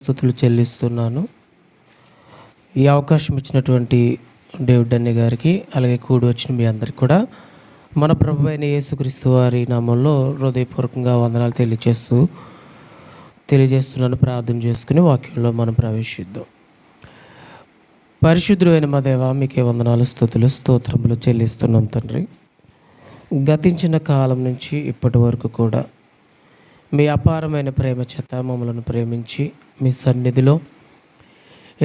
స్తుతులు చెల్లిస్తున్నాను. ఈ అవకాశం ఇచ్చినటువంటి డేవిడ్ అన్నయ్య గారికి, అలాగే కూడి వచ్చిన మీ అందరికి కూడా మన ప్రభు అయిన యేసుక్రీస్తు వారి నామంలో హృదయపూర్వకంగా వందనాలు తెలియజేస్తున్నాను. ప్రార్థన చేసుకుని వాక్యంలో మనం ప్రవేశిద్దాం. పరిశుద్ధుడు అయిన మా దేవ, మీకే వందనాలు, స్తుతులు, స్తోత్రములు చెల్లిస్తున్నాం తండ్రి. గతించిన కాలం నుంచి ఇప్పటి వరకు కూడా మీ అపారమైన ప్రేమ చేత మమ్మలను ప్రేమించి మీ సన్నిధిలో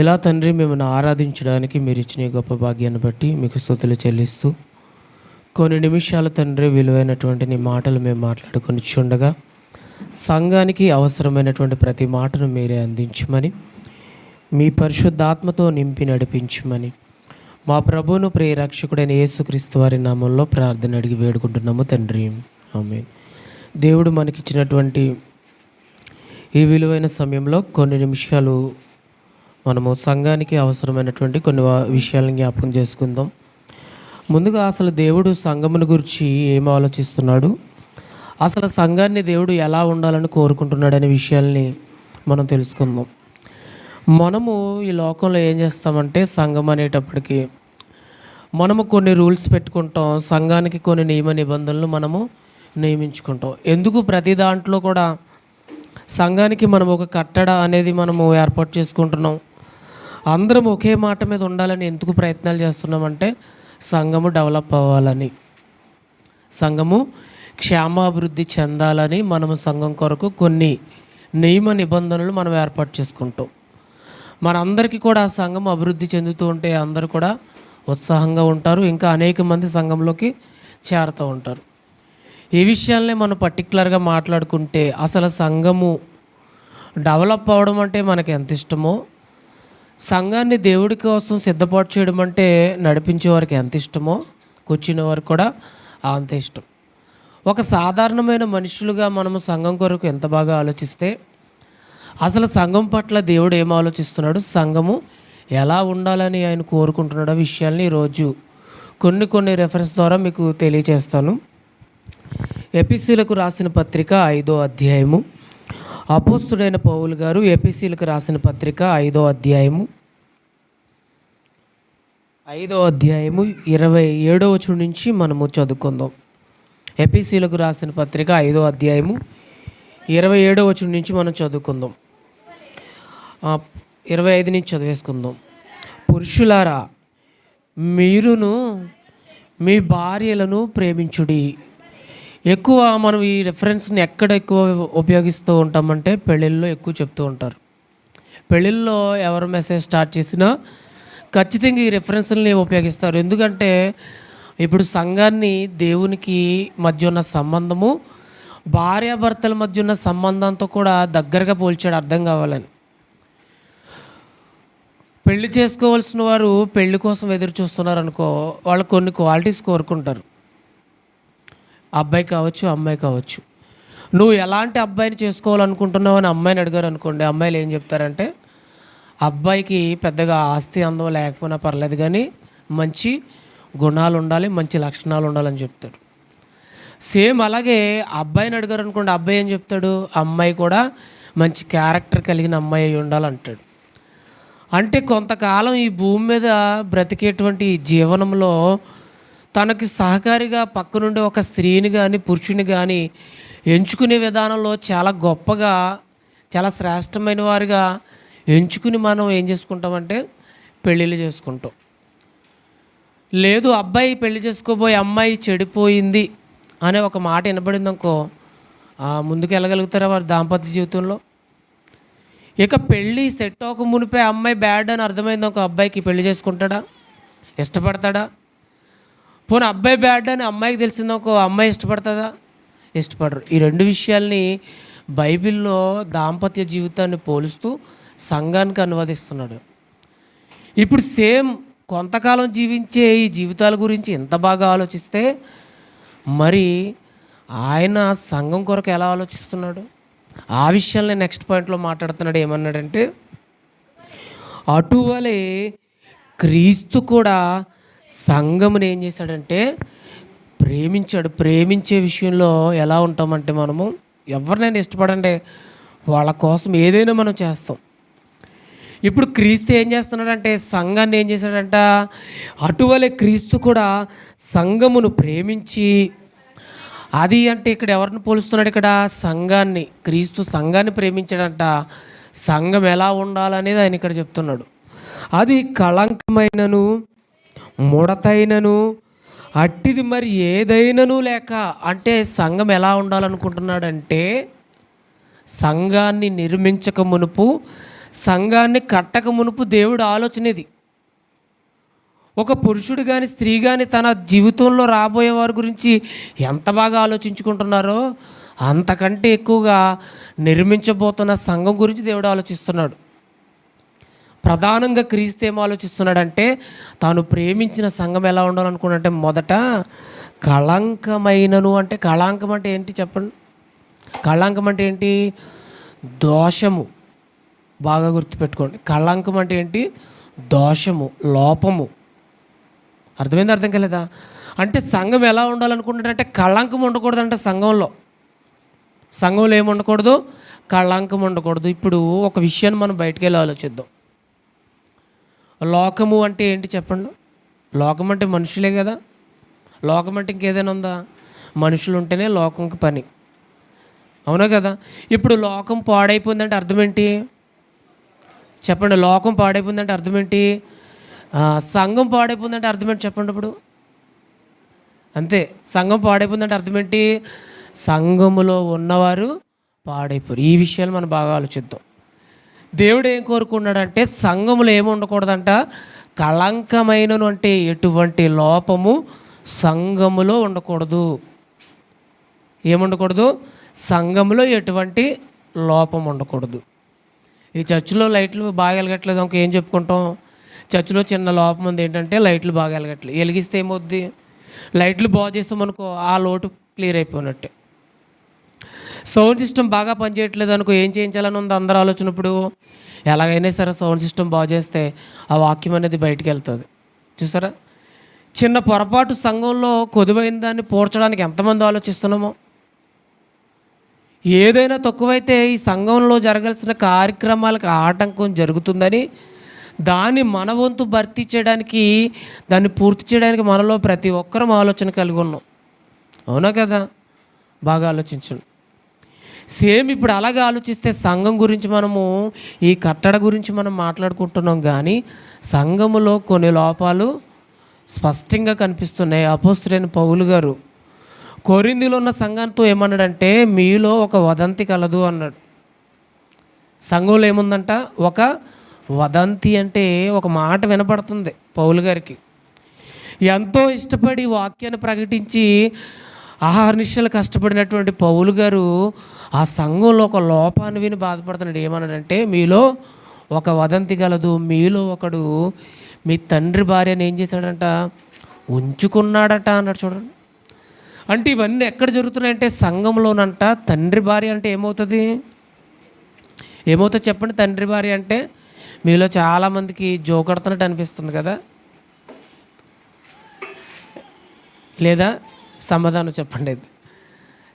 ఇలా తండ్రి మిమ్మల్ని ఆరాధించడానికి మీరు ఇచ్చిన గొప్ప భాగ్యాన్ని బట్టి మీకు స్తుతులు చెల్లిస్తూ కొన్ని నిమిషాలు తండ్రి విలువైనటువంటి నీ మాటలు మేము మాట్లాడుకొని చుండగా సంఘానికి అవసరమైనటువంటి ప్రతి మాటను మీరే అందించమని, మీ పరిశుద్ధాత్మతో నింపి నడిపించమని మా ప్రభువును ప్రియరక్షకుడైన యేసుక్రీస్తు వారి నామంలో ప్రార్థన అడిగి వేడుకుంటున్నాము తండ్రి, ఆమేన్. దేవుడు మనకిచ్చినటువంటి ఈ విలువైన సమయంలో కొన్ని నిమిషాలు మనము సంఘానికి అవసరమైనటువంటి కొన్ని విషయాలను జ్ఞాపకం చేసుకుందాం. ముందుగా అసలు దేవుడు సంఘమును గురించి ఏం ఆలోచిస్తున్నాడు, అసలు సంఘాన్ని దేవుడు ఎలా ఉండాలని కోరుకుంటున్నాడు అనే విషయాల్ని మనం తెలుసుకుందాం. మనము ఈ లోకంలో ఏం చేస్తామంటే సంఘం అనేటప్పటికీ మనము కొన్ని రూల్స్ పెట్టుకుంటాం, సంఘానికి కొన్ని నియమ నిబంధనలు మనము నియమించుకుంటాం. ఎందుకు ప్రతి దాంట్లో కూడా సంఘానికి మనం ఒక కట్టడ అనేది మనము ఏర్పాటు చేసుకుంటున్నాం. అందరం ఒకే మాట మీద ఉండాలని ఎందుకు ప్రయత్నాలు చేస్తున్నామంటే సంఘము డెవలప్ అవ్వాలని, సంఘము క్షేమాభివృద్ధి చెందాలని మనము సంఘం కొరకు కొన్ని నియమ నిబంధనలు మనం ఏర్పాటు చేసుకుంటాం. మనందరికీ కూడా ఆ సంఘం అభివృద్ధి చెందుతూ ఉంటే అందరూ కూడా ఉత్సాహంగా ఉంటారు, ఇంకా అనేక మంది సంఘంలోకి చేరుతూ ఉంటారు. ఈ విషయాలనే మనం పర్టికులర్గా మాట్లాడుకుంటే అసలు సంఘము డెవలప్ అవ్వడం అంటే మనకి ఎంత ఇష్టమో, సంఘాన్ని దేవుడి కోసం సిద్ధపాటు చేయడం అంటే నడిపించే వారికి ఎంత ఇష్టమో, కూర్చునే వారికి కూడా అంత ఇష్టం. ఒక సాధారణమైన మనుషులుగా మనము సంఘం కొరకు ఎంత బాగా ఆలోచిస్తే అసలు సంఘం పట్ల దేవుడు ఏం ఆలోచిస్తున్నాడు, సంఘము ఎలా ఉండాలని ఆయన కోరుకుంటున్నాడు ఆ విషయాల్ని ఈరోజు కొన్ని రెఫరెన్స్ ద్వారా మీకు తెలియజేస్తాను. ఎపిసీలకు రాసిన పత్రిక 5వ అధ్యాయము, అపోస్తుడైన పౌలు గారు ఎపిసీలకు రాసిన పత్రిక 5వ అధ్యాయము 27వ వచనం నుంచి మనము చదువుకుందాం. ఎపిసీలకు రాసిన పత్రిక 5వ అధ్యాయము 27వ వచనం నుంచి మనం చదువుకుందాం. 25 నుంచి చదివేసుకుందాం. పురుషులారా, మీరును మీ భార్యలను ప్రేమించుడి. ఎక్కువ మనం ఈ రెఫరెన్స్ని ఎక్కడ ఎక్కువ ఉపయోగిస్తూ ఉంటామంటే పెళ్ళిళ్ళలో ఎక్కువ చెప్తూ ఉంటారు. పెళ్ళిళ్ళలో ఎవరు మెసేజ్ స్టార్ట్ చేసినా ఖచ్చితంగా ఈ రెఫరెన్స్ని ఉపయోగిస్తారు. ఎందుకంటే ఇప్పుడు సంఘాన్ని దేవునికి మధ్య ఉన్న సంబంధము భార్యాభర్తల మధ్య ఉన్న సంబంధంతో కూడా దగ్గరగా పోల్చాడు, అర్థం కావాలని. పెళ్లి చేసుకోవాల్సిన వారు పెళ్లి కోసం ఎదురు చూస్తున్నారు అనుకో, వాళ్ళు కొన్ని క్వాలిటీస్ కోరుకుంటారు. అబ్బాయి కావచ్చు, అమ్మాయి కావచ్చు. నువ్వు ఎలాంటి అబ్బాయిని చేసుకోవాలనుకుంటున్నావు అని అమ్మాయిని అడిగారు అనుకోండి, అమ్మాయిలు ఏం చెప్తారంటే అబ్బాయికి పెద్దగా ఆస్తి అందం లేకపోయినా పర్లేదు కానీ మంచి గుణాలు ఉండాలి, మంచి లక్షణాలు ఉండాలని చెప్తాడు. సేమ్ అలాగే అబ్బాయిని అడిగారు అనుకోండి, అబ్బాయి ఏం చెప్తాడు, అమ్మాయి కూడా మంచి క్యారెక్టర్ కలిగిన అమ్మాయి అయి ఉండాలంటాడు. అంటే కొంతకాలం ఈ భూమి మీద బ్రతికేటువంటి జీవనంలో తనకి సహకారిగా పక్కనుండే ఒక స్త్రీని కానీ పురుషుని కానీ ఎంచుకునే విధానంలో చాలా గొప్పగా, చాలా శ్రేష్టమైన వారిగా ఎంచుకుని మనం ఏం చేసుకుంటామంటే పెళ్ళిళ్ళు చేసుకుంటాం. లేదు, అబ్బాయి పెళ్లి చేసుకోబోయే అమ్మాయి చెడిపోయింది అనే ఒక మాట వినబడింది అనుకో, ముందుకు వెళ్ళగలుగుతారా వారి దాంపత్య జీవితంలో? ఇక పెళ్ళి సెట్ అవ్వక మునిపే అమ్మాయి బ్యాడ్ అని అర్థమైంది ఒక అబ్బాయికి, పెళ్లి చేసుకుంటాడా, ఇష్టపడతాడా? పోనీ అబ్బాయి బ్యాడ్ అని అమ్మాయికి తెలిసిందనుకో, అమ్మాయి ఇష్టపడుతుందా? ఇష్టపడరు. ఈ రెండు విషయాల్ని బైబిల్లో దాంపత్య జీవితాన్ని పోలుస్తూ సంఘానికి అనువదిస్తున్నాడు. ఇప్పుడు సేమ్ కొంతకాలం జీవించే ఈ జీవితాల గురించి ఎంత బాగా ఆలోచిస్తే మరి ఆయన సంఘం కొరకు ఎలా ఆలోచిస్తున్నాడు ఆ విషయాల్ని నెక్స్ట్ పాయింట్లో మాట్లాడుతున్నాడు. ఏమన్నాడంటే, అటువలే క్రీస్తు కూడా సంఘముని ఏం చేశాడంటే ప్రేమించాడు. ప్రేమించే విషయంలో ఎలా ఉంటామంటే మనము ఎవరినైనా ఇష్టపడండి, వాళ్ళ కోసం ఏదైనా మనం చేస్తాం. ఇప్పుడు క్రీస్తు ఏం చేస్తున్నాడంటే సంఘాన్ని ఏం చేశాడంట, అటువలే క్రీస్తు కూడా సంఘమును ప్రేమించి, అది అంటే ఇక్కడ ఎవరిని పోలుస్తున్నాడు, ఇక్కడ సంఘాన్ని. క్రీస్తు సంఘాన్ని ప్రేమించాడంట. సంఘం ఎలా ఉండాలనేది ఆయన ఇక్కడ చెప్తున్నాడు. అది కళంకమైనను ముడతైనను అట్టిది మరి ఏదైనాను లేక, అంటే సంఘం ఎలా ఉండాలనుకుంటున్నాడంటే సంఘాన్ని నిర్మించక మునుపు, సంఘాన్ని కట్టక మునుపు దేవుడు ఆలోచన ఇది. ఒక పురుషుడు కానీ స్త్రీ కానీ తన జీవితంలో రాబోయే వారి గురించి ఎంత బాగా ఆలోచించుకుంటున్నారో అంతకంటే ఎక్కువగా నిర్మించబోతున్న సంఘం గురించి దేవుడు ఆలోచిస్తున్నాడు. ప్రధానంగా క్రీస్తు ఏం ఆలోచిస్తున్నాడంటే తాను ప్రేమించిన సంఘం ఎలా ఉండాలనుకున్నాడంటే మొదట కళంకమైనను, అంటే కళంకం అంటే ఏంటి చెప్పండి? కళంకం అంటే ఏంటి? దోషము. బాగా గుర్తుపెట్టుకోండి. కళంకం అంటే ఏంటి? దోషము, లోపము. అర్థమైంది? అర్థం కాలేదా? అంటే సంఘం ఎలా ఉండాలనుకుంటాడంటే కళంకం ఉండకూడదంట. సంఘంలో ఏమి ఉండకూడదు? కళంకం ఉండకూడదు. ఇప్పుడు ఒక విషయాన్ని మనం బయటికి వెళ్ళి ఆలోచిద్దాం. లోకము అంటే ఏంటి చెప్పండి? లోకం అంటే మనుషులే కదా. లోకం అంటే ఇంకేదైనా ఉందా? మనుషులు ఉంటేనే లోకంకి పని, అవునా కదా? ఇప్పుడు లోకం పాడైపోయిందంటే అర్థం ఏంటి చెప్పండి? లోకం పాడైపోయిందంటే అర్థం ఏంటి? సంఘం పాడైపోయిందంటే అర్థం ఏంటి చెప్పండి? ఇప్పుడు అంతే. సంఘం పాడైపోయిందంటే అర్థం ఏంటి? సంఘములో ఉన్నవారు పాడైపోరు. ఈ విషయాలు మనం బాగా ఆలోచిద్దాం. దేవుడు ఏం కోరుకున్నాడంటే సంఘములో ఏమి ఉండకూడదంట? కళంకమైనను, అంటే ఎటువంటి లోపము సంఘములో ఉండకూడదు. ఏముండకూడదు? సంఘములో ఎటువంటి లోపం ఉండకూడదు. ఈ చర్చిలో లైట్లు బాగా వెలగట్లేదు అనుకో, ఏం చెప్పుకుంటాం? చర్చిలో చిన్న లోపం ఉంది, ఏంటంటే లైట్లు బాగా వెలగట్లేదు. వెలిగిస్తే ఏమవుద్ది? లైట్లు బాగు చేస్తామనుకో, ఆ లోటు క్లియర్ అయిపోయినట్టే. సౌండ్ సిస్టమ్ బాగా పనిచేయట్లేదు అనుకో, ఏం చేయించాలని ఉంది అందరూ ఆలోచన. ఇప్పుడు ఎలాగైనా సరే సౌండ్ సిస్టమ్ బాగు చేస్తే ఆ వాక్యం అనేది బయటికి వెళ్తుంది. చూసారా? చిన్న పొరపాటు సంఘంలో కొదువైన దాన్ని పూడ్చడానికి ఎంతమంది ఆలోచిస్తున్నామో. ఏదైనా తక్కువైతే ఈ సంఘంలో జరగాల్సిన కార్యక్రమాలకు ఆటంకం జరుగుతుందని దాన్ని మన వంతు భర్తీ చేయడానికి, దాన్ని పూర్తి చేయడానికి మనలో ప్రతి ఒక్కరం ఆలోచన కలిగి ఉన్నాం, అవునా కదా? బాగా ఆలోచించండి. సేమ్ ఇప్పుడు అలాగే ఆలోచిస్తే సంఘం గురించి మనము, ఈ కట్టడ గురించి మనం మాట్లాడుకుంటున్నాం, కానీ సంఘములో కొన్ని లోపాలు స్పష్టంగా కనిపిస్తున్నాయి. అపోస్తలుడైన పౌలు గారు కొరింథీలో ఉన్న సంఘంతో ఏమన్నాడంటే మీలో ఒక వదంతి కలదు అన్నాడు. సంఘంలో ఏముందంట? ఒక వదంతి, అంటే ఒక మాట వినపడుతుంది పౌలు గారికి. ఎంతో ఇష్టపడి వాక్యాన్ని ప్రకటించి ఆహార్నిశలు కష్టపడినటువంటి పౌలు గారు ఆ సంఘంలో ఒక లోపాన్ని విని బాధపడుతున్నాడు. ఏమన్నాడంటే మీలో ఒక వదంతి కలదు, మీలో ఒకడు మీ తండ్రి భార్యను ఏం చేశాడంట? ఉంచుకున్నాడట అన్నాడు. చూడండి, అంటే ఇవన్నీ ఎక్కడ జరుగుతున్నాయంటే సంఘంలోనంట. తండ్రి భార్య అంటే ఏమవుతుంది చెప్పండి? తండ్రి భార్య అంటే మీలో చాలామందికి జోకడుతున్నట్టు అనిపిస్తుంది కదా, లేదా? సమాధానం చెప్పండి. అయితే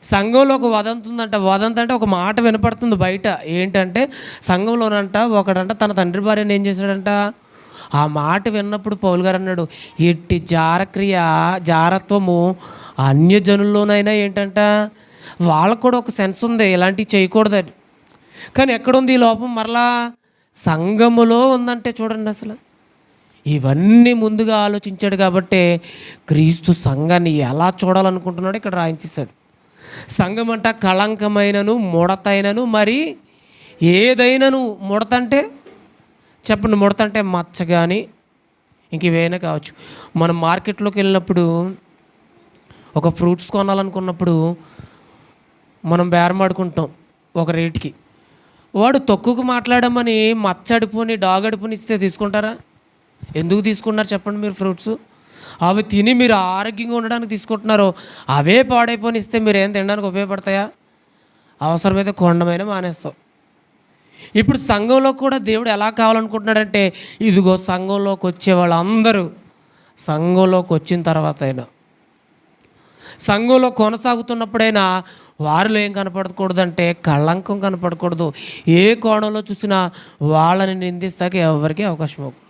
సంఘంలో ఒక వదంతి ఉందంట. వదంతి అంటే ఒక మాట వినపడుతుంది బయట. ఏంటంటే సంఘంలోనంట ఒకడంట తన తండ్రి భార్యను ఏం చేశాడంట? ఆ మాట విన్నప్పుడు పౌలు గారు అన్నాడు, ఎట్టి జారత్వము అన్యజనుల్లోనైనా ఏంటంట? వాళ్ళకు కూడా ఒక సెన్స్ ఉంది, ఇలాంటివి చేయకూడదని. కానీ ఎక్కడుంది ఈ లోపం? మరలా సంఘములో ఉందంటే చూడండి. అసలు ఇవన్నీ ముందుగా ఆలోచించాడు కాబట్టి క్రీస్తు సంఘాన్ని ఎలా చూడాలనుకుంటున్నాడు ఇక్కడ రాయించేశాడు. సంఘం అంట కళంకమైనను ముడతైనను మరి ఏదైనాను. ముడత అంటే చెప్పండి? ముడత అంటే మచ్చ కానీ ఇంక ఇవైనా కావచ్చు. మనం మార్కెట్లోకి వెళ్ళినప్పుడు ఒక ఫ్రూట్స్ కొనాలనుకున్నప్పుడు మనం బేరమాడుకుంటాం ఒక రేటుకి. వాడు తక్కువకు మాట్లాడమని మచ్చడిపోని డాగడిపోని ఇస్తే తీసుకుంటారా? ఎందుకు తీసుకున్నారు చెప్పండి? మీరు ఫ్రూట్స్ అవి తిని మీరు ఆరోగ్యంగా ఉండడానికి తీసుకుంటున్నారు. అవే పాడైపోని ఇస్తే మీరు ఏం తినడానికి ఉపయోగపడతాయా? అవసరమైతే కొండమైనా మానేస్తాం. ఇప్పుడు సంఘంలో కూడా దేవుడు ఎలా కావాలనుకుంటున్నాడంటే ఇదిగో సంఘంలోకి వచ్చే వాళ్ళందరూ సంఘంలోకి వచ్చిన తర్వాత అయినా, సంఘంలో కొనసాగుతున్నప్పుడైనా వారిలో ఏం కనపడకూడదు అంటే కళంకం కనపడకూడదు. ఏ కోణంలో చూసినా వాళ్ళని నిందిస్తాక ఎవరికి అవకాశం ఇవ్వకూడదు.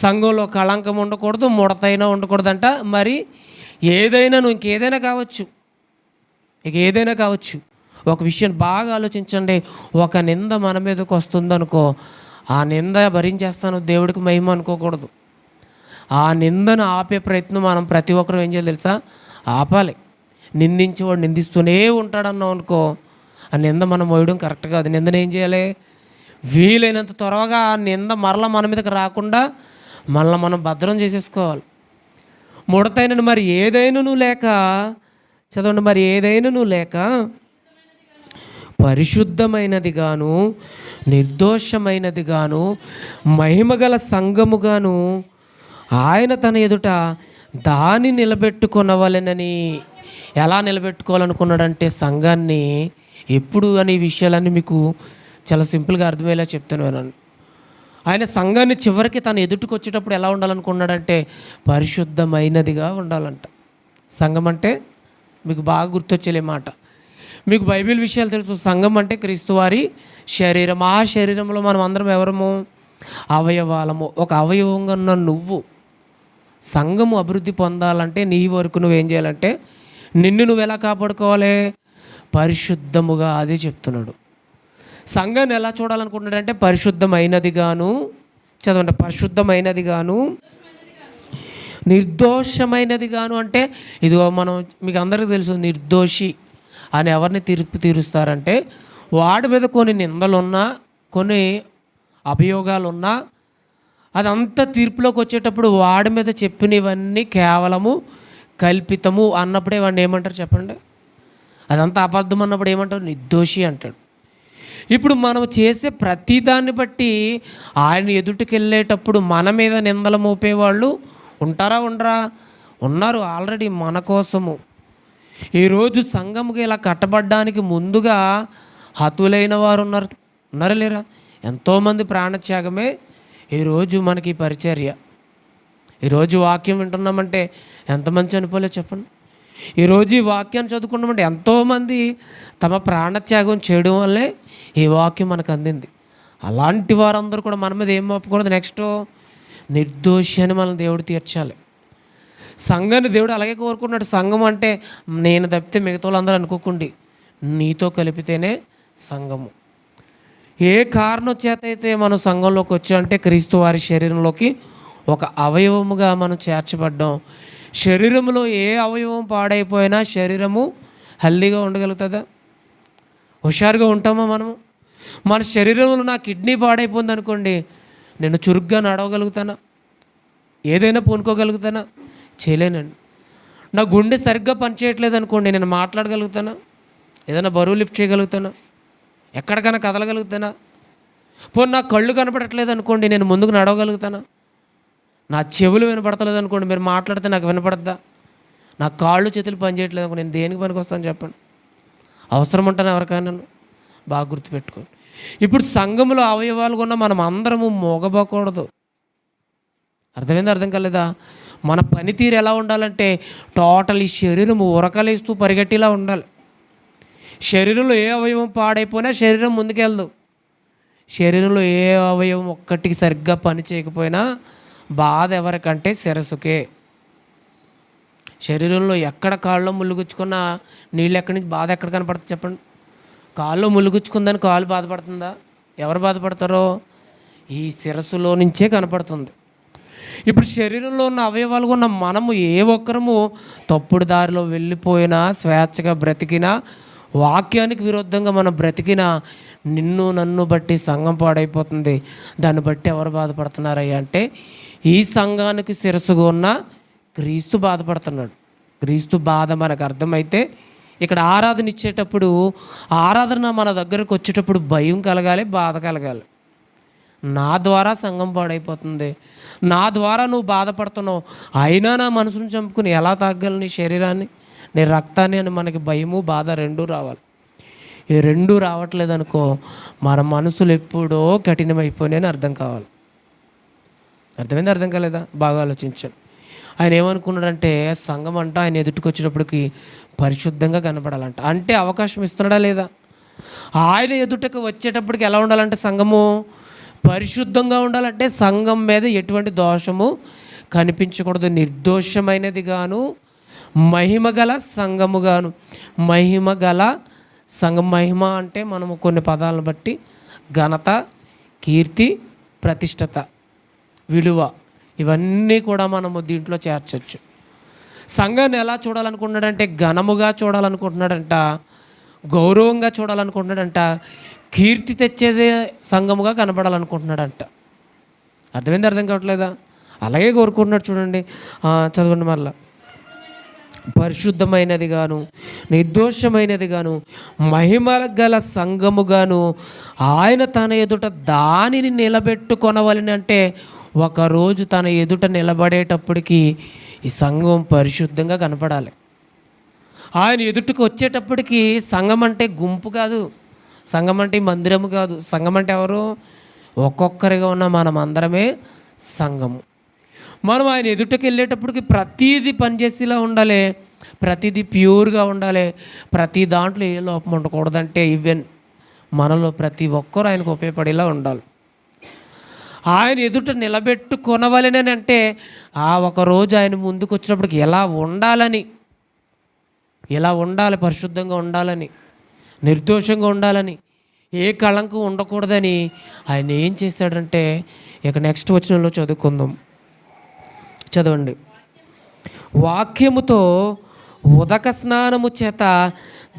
సంఘంలో కళంకం ఉండకూడదు, ముడతైనా ఉండకూడదంట. మరి ఏదైనా నువ్వు ఇంకేదైనా కావచ్చు, ఇక ఏదైనా కావచ్చు. ఒక విషయం బాగా ఆలోచించండి. ఒక నింద మన మీదకి వస్తుందనుకో, ఆ నింద భరించేస్తాను దేవుడికి మహిమ అనుకోకూడదు. ఆ నిందను ఆపే ప్రయత్నం మనం ప్రతి ఒక్కరూ ఏం చేయాలి తెలుసా? ఆపాలి. నిందించేవాడు నిందిస్తూనే ఉంటాడన్నాం అనుకో, ఆ నింద మనం మోయడం కరెక్ట్ కాదు. నిందను ఏం చేయాలి? వీలైనంత త్వరగా ఆ నింద మరల మన మీదకి రాకుండా మళ్ళీ మనం భద్రం చేసేసుకోవాలి. ముడతైన మరి ఏదైనా లేక, చదవండి, మరి ఏదైనా లేక పరిశుద్ధమైనది గాను నిర్దోషమైనది గాను మహిమగల సంఘముగాను ఆయన తన ఎదుట దాన్ని నిలబెట్టుకొనవలెనని. ఎలా నిలబెట్టుకోవాలనుకున్నాడంటే సంఘాన్ని ఎప్పుడు అనే విషయాలన్నీ మీకు చాలా సింపుల్గా అర్థమయ్యేలా చెప్తాను వినండి. ఆయన సంఘాన్ని చివరికి తను ఎదుటికి వచ్చేటప్పుడు ఎలా ఉండాలనుకున్నాడంటే పరిశుద్ధమైనదిగా ఉండాలంట. సంఘం అంటే మీకు బాగా గుర్తొచ్చేలే మాట. మీకు బైబిల్ విషయాలు తెలుసు. సంఘం అంటే క్రీస్తు వారి శరీరం. ఆ శరీరంలో మనం అందరం ఎవరము? అవయవాలము. ఒక అవయవంగా ఉన్న నువ్వు సంఘము అభివృద్ధి పొందాలంటే నీ వరకు నువ్వేం చేయాలంటే నిన్ను నువ్వు ఎలా కాపాడుకోవాలి? పరిశుద్ధముగా. అదే చెప్తున్నాడు. సంఘాన్ని ఎలా చూడాలనుకుంటున్నాడంటే పరిశుద్ధమైనది గాను, చదవండి, పరిశుద్ధమైనది గాను నిర్దోషమైనది గాను. అంటే ఇదిగో మనం మీకు అందరికీ తెలుసు, నిర్దోషి అని ఎవరిని తీరుస్తారంటే వాడి మీద కొన్ని నిందలున్నా, కొన్ని అభియోగాలున్నా, అదంతా తీర్పులోకి వచ్చేటప్పుడు వాడి మీద చెప్పినవన్నీ కేవలము కల్పితము అన్నప్పుడే వాడిని ఏమంటారు చెప్పండి? అదంతా అబద్ధం అన్నప్పుడు ఏమంటారు? నిర్దోషి అంటాడు. ఇప్పుడు మనం చేసే ప్రతిదాన్ని బట్టి ఆయన ఎదుటికి వెళ్ళేటప్పుడు మన మీద నిందలు మోపేవాళ్ళు ఉంటారా? ఉండరా? ఉన్నారు ఆల్రెడీ మన కోసము. ఈరోజు సంఘముకి ఇలా కట్టబడ్డానికి ముందుగా హతులైన వారు ఉన్నారా లేరా? ఎంతోమంది ప్రాణత్యాగమే ఈరోజు మనకి పరిచర్య. ఈరోజు వాక్యం వింటున్నామంటే ఎంతమంది చనిపోలే చెప్పండి. ఈరోజు ఈ వాక్యాన్ని చదువుకున్నామంటే ఎంతోమంది తమ ప్రాణత్యాగం చేయడం వల్లే ఈ వాక్యం మనకు అందింది. అలాంటి వారందరూ కూడా మన మీద ఏం మోపకూడదు? నెక్స్ట్ నిర్దోషి అని మనం దేవుడు తీర్చాలి. సంఘాన్ని దేవుడు అలాగే కోరుకున్నాడు. సంఘం అంటే నేను తప్పితే మిగతా వాళ్ళందరూ అనుకోకండి, నీతో కలిపితేనే సంఘము. ఏ కారణం చేత అయితే మనం సంఘంలోకి వచ్చామంటే క్రీస్తు వారి శరీరంలోకి ఒక అవయవముగా మనం చేర్చబడ్డాం. శరీరంలో ఏ అవయవం పాడైపోయినా శరీరము హెల్దీగా ఉండగలుగుతుందా? హుషారుగా ఉంటామా మనము? మన శరీరంలో నా కిడ్నీ పాడైపోయింది అనుకోండి, నేను చురుగ్గా నడవగలుగుతానా? ఏదైనా పూనుకోగలుగుతానా? చేయలేనండి. నా గుండె సరిగ్గా పనిచేయట్లేదు అనుకోండి, నేను మాట్లాడగలుగుతానా? ఏదైనా బరువు లిఫ్ట్ చేయగలుగుతానా? ఎక్కడికైనా కదలగలుగుతానా? పోనీ నా కళ్ళు కనపడట్లేదు అనుకోండి, నేను ముందుకు నడవగలుగుతానా? నా చెవులు వినపడతలేదు అనుకోండి, మీరు మాట్లాడితే నాకు వినపడద్దా? నా కాళ్ళు చేతులు పనిచేయట్లేదు అనుకోండి, నేను దేనికి పనికి వస్తాను చెప్పండి? అవసరం ఉంటాను ఎవరికైనా? బాగా గుర్తుపెట్టుకోండి. ఇప్పుడు సంఘంలో అవయవాలు ఉన్న మనం అందరము మోగపోకూడదు. అర్థమైందా? అర్థం కాలేదా? మన పనితీరు ఎలా ఉండాలంటే టోటల్ ఈ శరీరం ఉరకలేస్తూ పరిగెట్టేలా ఉండాలి. శరీరంలో ఏ అవయవం పాడైపోయినా శరీరం ముందుకెళ్ళదు. శరీరంలో ఏ అవయవం ఒక్కటికి సరిగ్గా పని చేయకపోయినా బాధ ఎవరికంటే శిరస్సుకే. శరీరంలో ఎక్కడ కాళ్ళలో ముళ్ళుగుచ్చుకున్నా నీళ్ళు ఎక్కడి నుంచి బాధ ఎక్కడ కనపడుతుంది చెప్పండి? కాళ్ళు ముళ్ళుగుచ్చుకుందని కాలు బాధపడుతుందా? ఎవరు బాధపడతారో ఈ శిరస్సులో నుంచే కనపడుతుంది. ఇప్పుడు శరీరంలో ఉన్న అవయవాలు ఉన్న మనము ఏ ఒక్కరము తప్పుడు దారిలో వెళ్ళిపోయినా, స్వేచ్ఛగా బ్రతికినా, వాక్యానికి విరుద్ధంగా మనం బ్రతికినా నిన్ను నన్ను బట్టి సంఘం పాడైపోతుంది. దాన్ని బట్టి ఎవరు బాధపడుతున్నారయ్యా అంటే ఈ సంఘానికి శిరస్సుగా ఉన్న క్రీస్తు బాధపడుతున్నాడు. క్రీస్తు బాధ మనకు అర్థమైతే ఇక్కడ ఆరాధన ఇచ్చేటప్పుడు, ఆరాధన మన దగ్గరకు వచ్చేటప్పుడు భయం కలగాలి, బాధ కలగాలి. నా ద్వారా సంఘం పాడైపోతుంది, నా ద్వారా నువ్వు బాధపడుతున్నావు, అయినా నా మనసును చంపుకుని ఎలా తాగలను నీ శరీరాన్ని, నీ రక్తాన్ని అని మనకి భయము బాధ రెండూ రావాలి. ఈ రెండూ రావట్లేదనుకో మన మనసులు ఎప్పుడో కఠినమైపోయినాయని అర్థం కావాలి. అర్థమైంది? అర్థం కాలేదా? బాగా ఆలోచించండి. ఆయన ఏమనుకున్నాడంటే సంఘం అంట ఆయన ఎదుటికి వచ్చేటప్పటికి పరిశుద్ధంగా కనపడాలంట. అంటే అవకాశం ఇస్తున్నాడా లేదా? ఆయన ఎదుటకు వచ్చేటప్పటికి ఎలా ఉండాలంటే సంఘము పరిశుద్ధంగా ఉండాలంటే సంఘం మీద ఎటువంటి దోషము కనిపించకూడదు. నిర్దోషమైనది గాను మహిమగల సంఘముగాను. మహిమగల సంఘం. మహిమ అంటే మనము కొన్ని పదాలను బట్టి ఘనత, కీర్తి, ప్రతిష్టత, విలువ ఇవన్నీ కూడా మనము దీంట్లో చేర్చవచ్చు. సంఘాన్ని ఎలా చూడాలనుకుంటున్నాడంటే ఘనముగా చూడాలనుకుంటున్నాడంట, గౌరవంగా చూడాలనుకుంటున్నాడంట, కీర్తి తెచ్చేదే సంఘముగా కనపడాలనుకుంటున్నాడంట. అర్థమైంది? అర్థం కావట్లేదా? అలాగే కోరుకుంటున్నాడు. చూడండి, చదవండి మరలా. పరిశుద్ధమైనది గాను నిర్దోషమైనది గాను మహిమ గల సంఘముగాను ఆయన తన ఎదుట దానిని నిలబెట్టుకొనవలని. అంటే ఒకరోజు తన ఎదుట నిలబడేటప్పటికి ఈ సంఘం పరిశుద్ధంగా కనపడాలి. ఆయన ఎదుటికి వచ్చేటప్పటికి సంఘం అంటే గుంపు కాదు, సంఘం అంటే మందిరము కాదు. సంఘం అంటే ఎవరు? ఒక్కొక్కరిగా ఉన్న మనం అందరమే సంఘము. మనం ఆయన ఎదుటకి వెళ్ళేటప్పటికి ప్రతీది పనిచేసేలా ఉండాలి, ప్రతిదీ ప్యూర్గా ఉండాలి, ప్రతి దాంట్లో ఏ లోపం ఉండకూడదంటే ఈవెన్ మనలో ప్రతి ఒక్కరు ఆయనకు ఉపయోగపడేలా ఉండాలి. ఆయన ఎదుట నిలబెట్టుకొనవలెనని అంటే ఆ ఒకరోజు ఆయన ముందుకు వచ్చినప్పటికి ఎలా ఉండాలని, ఎలా ఉండాలి, పరిశుద్ధంగా ఉండాలని, నిర్దోషంగా ఉండాలని, ఏ కళంకం ఉండకూడదని ఆయన ఏం చేశాడంటే ఇక నెక్స్ట్ వచనంలో చదువుకుందాం. చదవండి. వాక్యముతో ఉదక స్నానము చేత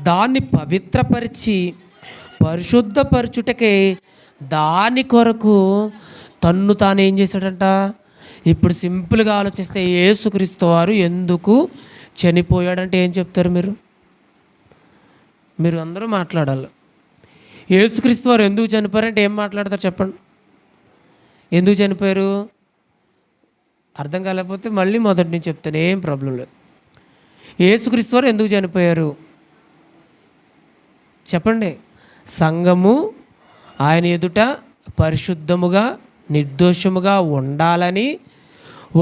దాన్ని పవిత్రపరిచి పరిశుద్ధపరచుటకే దాని కొరకు తన్ను తాను ఏం చేశాడంట? ఇప్పుడు సింపుల్గా ఆలోచిస్తే యేసుక్రీస్తు వారు ఎందుకు చనిపోయాడంటే ఏం చెప్తారు మీరు? మీరు అందరూ మాట్లాడాలి. యేసుక్రీస్తు వారు ఎందుకు చనిపోయారంటే ఏం మాట్లాడతారు చెప్పండి? ఎందుకు చనిపోయారు? అర్థం కాలేకపోతే మళ్ళీ మొదటి నుంచి చెప్తాను, ఏం ప్రాబ్లం లేదు. యేసుక్రీస్తు వారు ఎందుకు చనిపోయారు చెప్పండి? సంఘము ఆయన ఎదుట పరిశుద్ధముగా నిర్దోషముగా ఉండాలని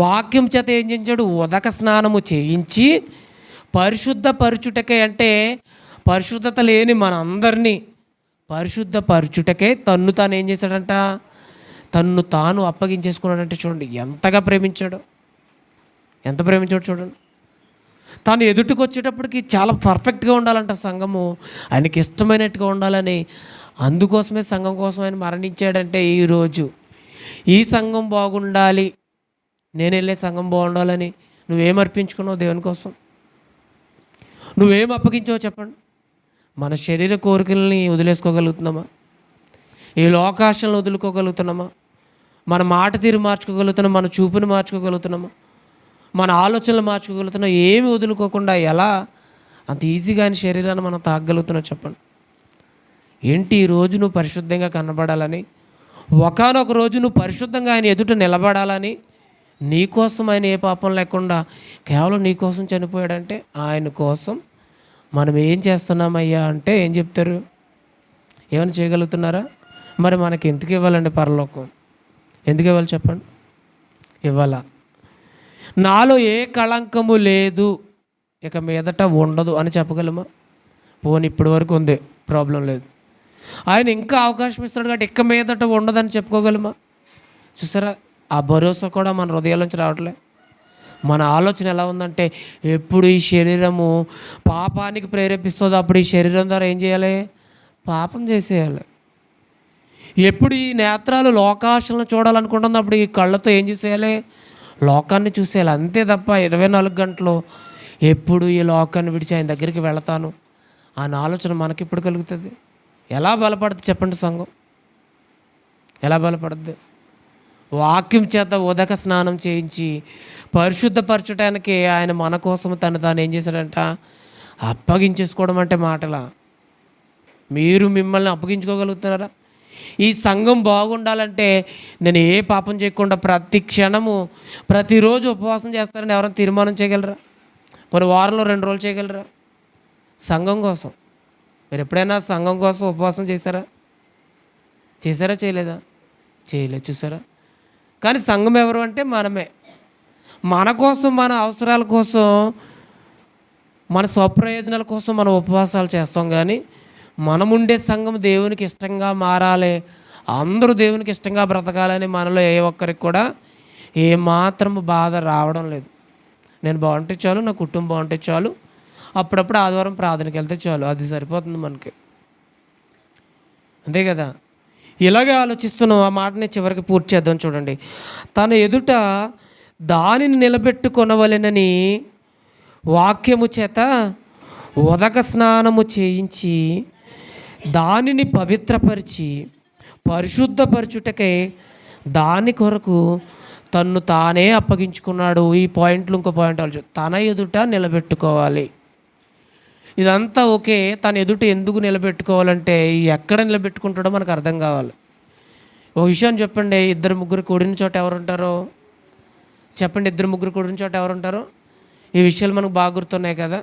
వాక్యం చేత ఏం చేయించాడు? ఉదక స్నానము చేయించి పరిశుద్ధపరచుటకే. అంటే పరిశుద్ధత లేని మన అందరినీ పరిశుద్ధపరచుటకే తన్ను తాను ఏం చేశాడంట? తన్ను తాను అప్పగించేసుకున్నాడంటే చూడండి ఎంతగా ప్రేమించాడో, ఎంత ప్రేమించాడు చూడండి. తాను ఎదుటికి వచ్చేటప్పటికి చాలా పర్ఫెక్ట్గా ఉండాలంట సంఘము, ఆయనకి ఇష్టమైనట్టుగా ఉండాలని. అందుకోసమే సంఘం కోసం ఆయన మరణించాడంటే ఈరోజు ఈ సంఘం బాగుండాలి, నేను వెళ్ళే సంఘం బాగుండాలని నువ్వేం అర్పించుకున్నావు దేవుని కోసం? నువ్వేం అప్పగించావు చెప్పండి? మన శరీర కోరికల్ని వదిలేసుకోగలుగుతున్నామా? ఈ లోకాశలను వదులుకోగలుగుతున్నామా? మన మాట తీరు మార్చుకోగలుగుతున్నామా? మన చూపుని మార్చుకోగలుగుతున్నామా? మన ఆలోచనలు మార్చుకోగలుగుతున్నాం? ఏమి వదులుకోకుండా ఎలా అంత ఈజీగా ఆయన శరీరాన్ని మనం తాగగలుగుతున్నాం చెప్పండి? ఏంటి ఈరోజు నువ్వు పరిశుద్ధంగా కనబడాలని, ఒకానొక రోజు నువ్వు పరిశుద్ధంగా ఆయన ఎదుట నిలబడాలని, నీకోసం ఆయన ఏ పాపం లేకుండా కేవలం నీకోసం చనిపోయాడంటే ఆయన కోసం మనం ఏం చేస్తున్నామయ్యా అంటే ఏం చెప్తారు? ఏమైనా చేయగలుగుతున్నారా? మరి మనకి ఎందుకు ఇవ్వాలండి పరలోకం? ఎందుకు ఇవ్వాలి చెప్పండి? ఇవ్వాలా? నాలో ఏ కళంకము లేదు, ఇక మీదట ఉండదు అని చెప్పగలమా? పోనీ ఇప్పటి వరకు ఉంది, ప్రాబ్లం లేదు. ఆయన ఇంకా అవకాశం ఇస్తున్నాడు కాబట్టి ఇక మీదట ఉండదని చెప్పుకోగలమా? చూసారా, ఆ భరోసా కూడా మన హృదయాల నుంచి రావట్లే. మన ఆలోచన ఎలా ఉందంటే ఎప్పుడు ఈ శరీరము పాపానికి ప్రేరేపిస్తుందో అప్పుడు ఈ శరీరం ద్వారా ఏం చేయాలి? పాపం చేసేయాలి. ఎప్పుడు ఈ నేత్రాలు లోకాశలను చూడాలనుకుంటుందో అప్పుడు ఈ కళ్ళతో ఏం చూసేయాలి? లోకాన్ని చూసేయాలి. అంతే తప్ప 24 గంటలు ఎప్పుడు ఈ లోకాన్ని విడిచి ఆయన దగ్గరికి వెళతాను అన్న ఆలోచన మనకి ఇప్పుడు కలుగుతుంది. ఎలా బలపడుతుంది చెప్పండి సంఘం? ఎలా బలపడుద్ది? వాక్యం చేత ఉదక స్నానం చేయించి పరిశుద్ధపరచడానికి ఆయన మన కోసం తాను ఏం చేశాడంట? అప్పగించేసుకోవడం అంటే మాటలా? మీరు మిమ్మల్ని అప్పగించుకోగలుగుతున్నారా? ఈ సంఘం బాగుండాలంటే నేను ఏ పాపం చేయకుండా ప్రతి క్షణము ప్రతిరోజు ఉపవాసం చేస్తారని ఎవరైనా తీర్మానం చేయగలరా? మరి వారంలో 2 రోజులు చేయగలరా? సంఘం కోసం మీరు ఎప్పుడైనా సంఘం కోసం ఉపవాసం చేశారా? చేయలేదా? చేయలేదు. చూసారా? కానీ సంఘం ఎవరు అంటే మనమే. మన కోసం, మన అవసరాల కోసం, మన స్వప్రయోజనాల కోసం మనం ఉపవాసాలు చేస్తాం. కానీ మనముండే సంఘం దేవునికి ఇష్టంగా మారాలి, అందరూ దేవునికి ఇష్టంగా బ్రతకాలని మనలో ఏ ఒక్కరికి కూడా ఏమాత్రం బాధ రావడం లేదు. నేను బాగుంటే చాలు, నా కుటుంబం బాగుంటే చాలు, అప్పుడప్పుడు ఆదివారం ప్రార్థనకి వెళ్తే చాలు, అది సరిపోతుంది మనకి, అంతే కదా. ఇలాగే ఆలోచిస్తున్నాం. ఆ మాటని చివరికి పూర్తి చేద్దాం. చూడండి, తన ఎదుట దానిని నిలబెట్టుకొనవలెనని వాక్యము చేత ఉదక స్నానము చేయించి దానిని పవిత్రపరిచి పరిశుద్ధపరచుటకై దాని కొరకు తన్ను తానే అప్పగించుకున్నాడు. ఈ పాయింట్లు ఇంకో పాయింట్ ఆలోచన, తన ఎదుట నిలబెట్టుకోవాలి. ఇదంతా ఓకే. తన ఎదుట ఎందుకు నిలబెట్టుకోవాలంటే ఎక్కడ నిలబెట్టుకుంటాడో మనకు అర్థం కావాలి. ఓ విషయం చెప్పండి, ఇద్దరు ముగ్గురు కూడిన చోట ఎవరుంటారో చెప్పండి. ఇద్దరు ముగ్గురు కూడిన చోట ఎవరుంటారో? ఈ విషయాలు మనకు బాగా గుర్తున్నాయి కదా.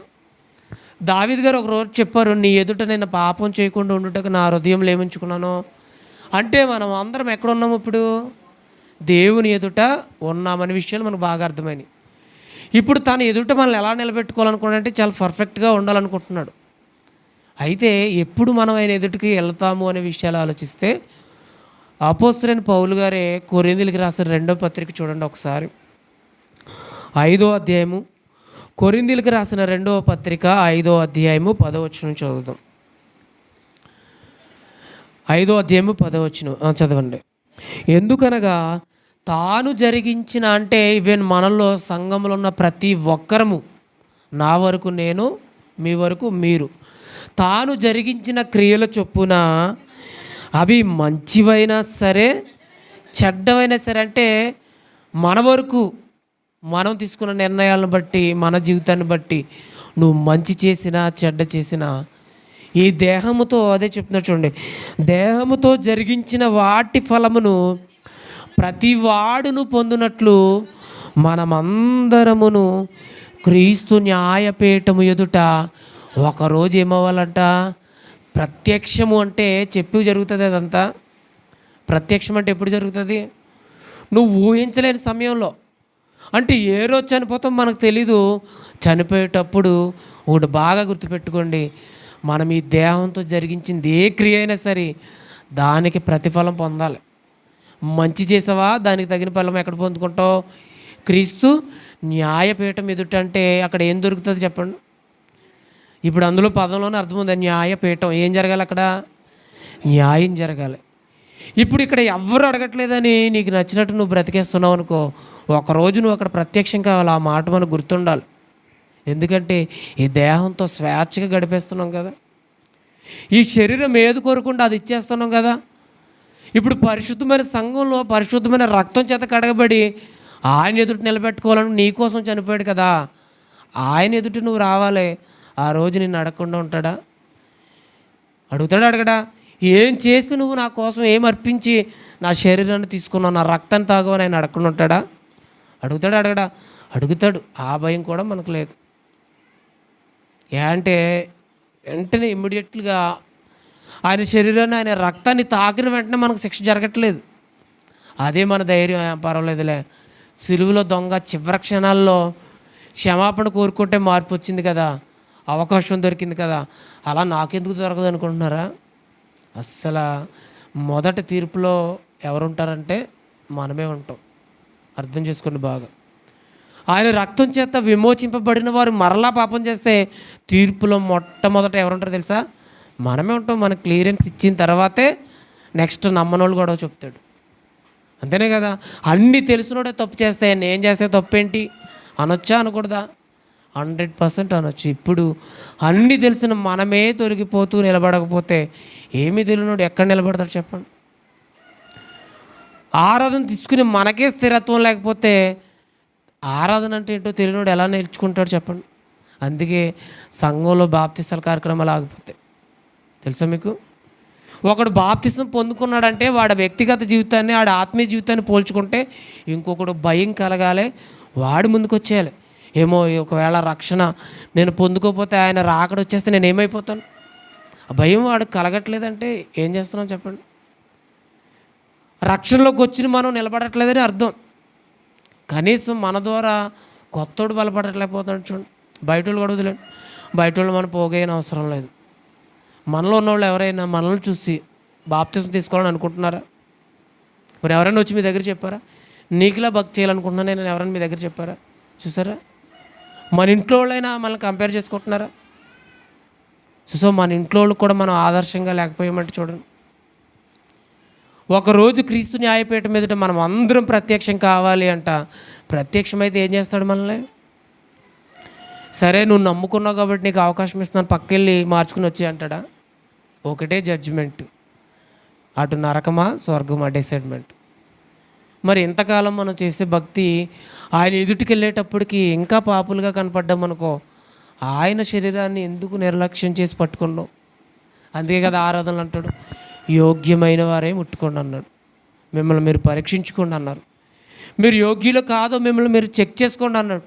దావీదు గారు ఒక రోజు చెప్పారు, నీ ఎదుట నేను పాపం చేయకుండా ఉండుటకు నా హృదయంలో ఏమించుకున్నాను అంటే, మనం అందరం ఎక్కడున్నాము ఇప్పుడు? దేవుని ఎదుట ఉన్నామనే విషయాలు మనకు బాగా అర్థమైనాయి. ఇప్పుడు తన ఎదుట మనల్ని ఎలా నిలబెట్టుకోవాలనుకున్నాడంటే చాలా పర్ఫెక్ట్గా ఉండాలనుకుంటున్నాడు. అయితే ఎప్పుడు మనం ఆయన ఎదుటికి వెళ్తాము అనే విషయాలు ఆలోచిస్తే, అపోస్తలుడైన పౌలు గారే కొరింథీయులకు రాసిన 2వ పత్రిక చూడండి ఒకసారి, 5వ అధ్యాయము. కొరింథీయులకు రాసిన 2వ పత్రిక 5వ అధ్యాయము 10వ వచనం చదువుదాం. 5వ అధ్యాయము 10వ వచనం చదవండి. ఎందుకనగా తాను జరిగించిన, అంటే ఈవెన్ మనలో సంఘంలో ఉన్న ప్రతి ఒక్కరము, నా వరకు నేను, మీ వరకు మీరు, తాను జరిగించిన క్రియల చొప్పున అవి మంచివైనా సరే చెడ్డవైనా సరే, అంటే మన వరకు మనం తీసుకున్న నిర్ణయాలను బట్టి, మన జీవితాన్ని బట్టి, నువ్వు మంచి చేసినా చెడ్డ చేసినా ఈ దేహముతో, అదే చెప్తున్నా చూడండి, దేహముతో జరిగించిన వాటి ఫలమును ప్రతి వాడును పొందినట్లు మనమందరమును క్రీస్తు న్యాయపీఠము ఎదుట ఒకరోజు ఏమవ్వాలంట? ప్రత్యక్షము. అంటే చెప్పి జరుగుతుంది అదంతా. ప్రత్యక్షం అంటే ఎప్పుడు జరుగుతుంది? నువ్వు ఊహించలేని సమయంలో. అంటే ఏ రోజు చనిపోతాం మనకు తెలీదు. చనిపోయేటప్పుడు ఒకటి బాగా గుర్తుపెట్టుకోండి, మనం ఈ దేహంతో జరిగించింది ఏ క్రియ అయినా సరే దానికి ప్రతిఫలం పొందాలి. మంచి చేసావా, దానికి తగిన ఫలం ఎక్కడ పొందుకుంటావు? క్రీస్తు న్యాయపీఠం ఎదుట. అంటే అక్కడ ఏం దొరుకుతుంది చెప్పండి? ఇప్పుడు అందులో పదంలోనే అర్థం ఉంది, న్యాయపీఠం. ఏం జరగాలి అక్కడ? న్యాయం జరగాలి. ఇప్పుడు ఇక్కడ ఎవ్వరు అడగట్లేదని నీకు నచ్చినట్టు నువ్వు బ్రతికేస్తున్నావు అనుకో, ఒకరోజు నువ్వు అక్కడ ప్రత్యక్షం కావాలి. ఆ మాట మనకు గుర్తుండాలి. ఎందుకంటే ఈ దేహంతో స్వేచ్ఛగా గడిపేస్తున్నాం కదా, ఈ శరీరం ఏది కోరుకుంటే అది ఇచ్చేస్తున్నాం కదా. ఇప్పుడు పరిశుద్ధమైన సంఘంలో పరిశుద్ధమైన రక్తం చేత కడగబడి ఆయన ఎదుటి నిలబెట్టుకోవాలని నీకోసం చనిపోయాడు కదా, ఆయన ఎదుటి నువ్వు రావాలి. ఆ రోజు నిన్ను అడగకుండా ఉంటాడా? అడగడా? ఏం చేసి నువ్వు నా కోసం ఏం అర్పించి నా శరీరాన్ని తీసుకున్నావు, నా రక్తాన్ని తాగవని ఆయన అడగకుండా ఉంటాడా? అడగడా? అడుగుతాడు. ఆ భయం కూడా మనకు లేదు. అంటే వెంటనే ఇమ్మీడియట్గా ఆయన శరీరాన్ని, ఆయన రక్తాన్ని తాకిన వెంటనే మనకు శిక్ష జరగట్లేదు. అదే మన ధైర్యం. పర్వాలేదులే, సిలువలో దొంగ చివరి క్షణాల్లో క్షమాపణ కోరుకుంటే మార్పు వచ్చింది కదా, అవకాశం దొరికింది కదా, అలా నాకెందుకు దొరకదు అనుకుంటున్నారా? అస్సలు మొదటి తీర్పులో ఎవరుంటారంటే మనమే ఉంటాం. అర్థం చేసుకోండి బాగా. ఆయన రక్తం చేత విమోచింపబడిన వారు మరలా పాపం చేస్తే తీర్పులో మొట్టమొదట ఎవరుంటారో తెలుసా? మనమే ఉంటాం. మనకు క్లియరెన్స్ ఇచ్చిన తర్వాతే నెక్స్ట్ నమ్మనోళ్ళు కూడా చెప్తాడు. అంతేనే కదా. అన్నీ తెలిసినోడే తప్పు చేస్తే నేను చేస్తే తప్పేంటి అనొచ్చా, అనకూడదా? 100% అనొచ్చు. ఇప్పుడు అన్నీ తెలిసిన మనమే తొలగిపోతూ నిలబడకపోతే ఏమీ తెలియనోడు ఎక్కడ నిలబడతాడు చెప్పండి? ఆరాధన తీసుకుని మనకే స్థిరత్వం లేకపోతే ఆరాధన అంటే ఏంటో తెలియనోడు ఎలా నేర్చుకుంటాడు చెప్పండి? అందుకే సంఘంలో బాప్తిసాల కార్యక్రమాలు ఆగిపోతాయి. తెలుసా మీకు? ఒకడు బాప్తిసం పొందుకున్నాడంటే వాడి వ్యక్తిగత జీవితాన్ని, వాడి ఆత్మీయ జీవితాన్ని పోల్చుకుంటే ఇంకొకడు భయం కలగాలి, వాడు ముందుకు వచ్చేయాలి. ఏమో ఒకవేళ రక్షణ నేను పొందుకోకపోతే ఆయన రాకడ వచ్చేస్తే నేను ఏమైపోతాను, ఆ భయం వాడు కలగట్లేదంటే ఏం చేస్తున్నాం చెప్పండి? రక్షణలోకి వచ్చిన మనం నిలబడట్లేదని అర్థం. కనీసం మన ద్వారా కొత్తోడు బలపడలేకపోతాడు. చూడండి, బయట వాళ్ళు కూడా వదిలేండి, బయట వాళ్ళు మనం పోగైన అవసరం లేదు. మనలో ఉన్నవాళ్ళు ఎవరైనా మనల్ని చూసి బాప్తిసం తీసుకోవాలని అనుకుంటున్నారా? మరి ఎవరైనా వచ్చి మీ దగ్గర చెప్పారా, నీకులా భక్తి చేయాలనుకుంటున్నాను నేను, ఎవరైనా మీ దగ్గర చెప్పారా? చూసారా? మన ఇంట్లో వాళ్ళైనా మనల్ని కంపేర్ చేసుకుంటున్నారా? సో మన ఇంట్లో వాళ్ళు కూడా మనం ఆదర్శంగా లేకపోయామంటే చూడండి. ఒకరోజు క్రీస్తు న్యాయపీఠం మీదట మనం అందరం ప్రత్యక్షం కావాలి అంట. ప్రత్యక్షమైతే ఏం చేస్తాడు మనల్ని? సరే నువ్వు నమ్ముకున్నావు కాబట్టి నీకు అవకాశం ఇస్తున్నాను, పక్కెళ్ళి మార్చుకుని వచ్చి అంటాడా? ఒకటే జడ్జిమెంట్, అటు నరకమా స్వర్గమా డిసైడ్మెంట్. మరి ఇంతకాలం మనం చేసే భక్తి ఆయన ఎదుటికి వెళ్ళేటప్పటికి ఇంకా పాపులుగా కనపడ్డామనుకో, ఆయన శరీరాన్ని ఎందుకు నిర్లక్ష్యం చేసి పట్టుకున్నాం? అందుకే కదా ఆరాధనలు అంటాడు, యోగ్యమైన వారే ముట్టుకోండి అన్నాడు. మిమ్మల్ని మీరు పరీక్షించుకోండి అన్నారు. మీరు యోగ్యులు కాదో మిమ్మల్ని మీరు చెక్ చేసుకోండి అన్నాడు.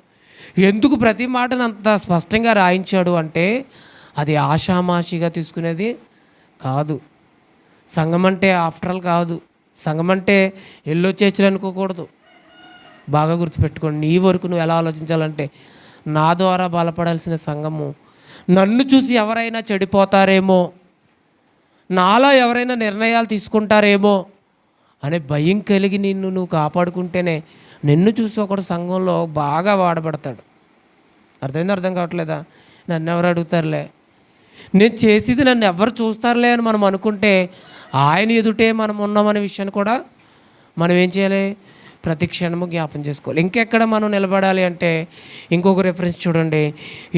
ఎందుకు ప్రతి మాటను అంత స్పష్టంగా రాయించాడు అంటే అది ఆషామాషిగా తీసుకునేది కాదు. సంఘం అంటే ఆఫ్టర్ ఆల్ కాదు. సంఘం అంటే ఎల్లొచ్చేచ్చులు అనుకోకూడదు. బాగా గుర్తుపెట్టుకోండి. నీ వరకు నువ్వు ఎలా ఆలోచించాలంటే, నా ద్వారా బలపడాల్సిన సంఘము నన్ను చూసి ఎవరైనా చెడిపోతారేమో, నాలో ఎవరైనా నిర్ణయాలు తీసుకుంటారేమో అనే భయం కలిగి నువ్వు కాపాడుకుంటేనే నిన్ను చూసి ఒకడు సంఘంలో బాగా వాడబడతాడు. అర్థమైంది? అర్థం కావట్లేదా? నన్ను ఎవరు అడుగుతారులే, నేను చేసేది నన్ను ఎవరు చూస్తారులే అని మనం అనుకుంటే ఆయన ఎదుటే మనం ఉన్నామనే విషయాన్ని కూడా మనం ఏం చేయాలి? ప్రతి క్షణము జ్ఞాపం చేసుకోవాలి. ఇంకెక్కడ మనం నిలబడాలి అంటే ఇంకొక రెఫరెన్స్ చూడండి.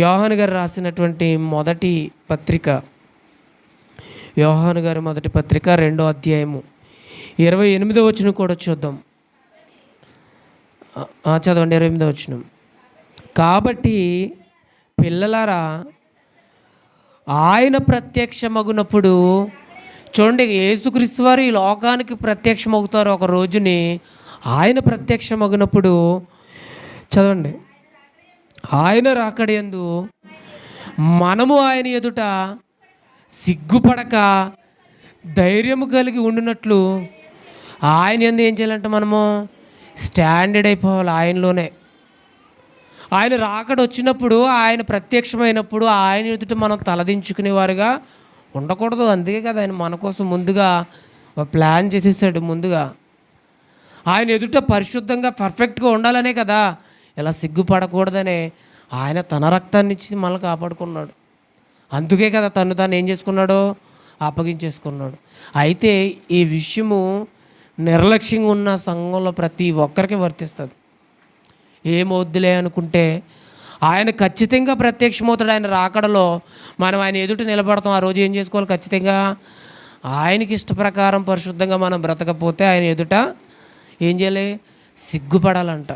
యోహాను గారు రాసినటువంటి మొదటి పత్రిక, యోహాను గారి మొదటి పత్రిక 2వ అధ్యాయము 28వ వచనం కూడా చూద్దాం. చదవండి, 28వ వచనం. కాబట్టి పిల్లలారా, ఆయన ప్రత్యక్షమగునప్పుడు, చూడండి, యేసుక్రీస్తు వారు ఈ లోకానికి ప్రత్యక్షమవుతారు ఒక రోజుని. ఆయన ప్రత్యక్షమగినప్పుడు చదవండి, ఆయన రాకడయందు మనము ఆయన ఎదుట సిగ్గుపడక ధైర్యము కలిగి ఉండినట్లు ఆయన యందు ఏం చేయాలంటే మనము స్టాండర్డ్ అయిపోవాలి. ఆయనలోనే ఆయన రాకడ వచ్చినప్పుడు, ఆయన ప్రత్యక్షమైనప్పుడు ఆయన ఎదుట మనం తలదించుకునేవారుగా ఉండకూడదు. అందుకే కదా ఆయన మన కోసం ముందుగా ఒక ప్లాన్ చేసేసాడు. ముందుగా ఆయన ఎదుట పరిశుద్ధంగా పర్ఫెక్ట్గా ఉండాలనే కదా, ఇలా సిగ్గుపడకూడదనే ఆయన తన రక్తాన్ని ఇచ్చి మనల్ని కాపాడుకున్నాడు. అందుకే కదా తను ఏం చేసుకున్నాడో అప్పగించేసుకున్నాడు. అయితే ఈ విషయము నిర్లక్ష్యంగా ఉన్న సంఘంలో ప్రతి ఒక్కరికి వర్తిస్తుంది. ఏమొద్దులే అనుకుంటే ఆయన ఖచ్చితంగా ప్రత్యక్షమవుతాడు. ఆయన రాకడలో మనం ఆయన ఎదుట నిలబడతాం. ఆ రోజు ఏం చేసుకోవాలి? ఖచ్చితంగా ఆయనకి ఇష్ట ప్రకారం పరిశుద్ధంగా మనం బ్రతకపోతే ఆయన ఎదుట ఏం చేయాలి? సిగ్గుపడాలంట.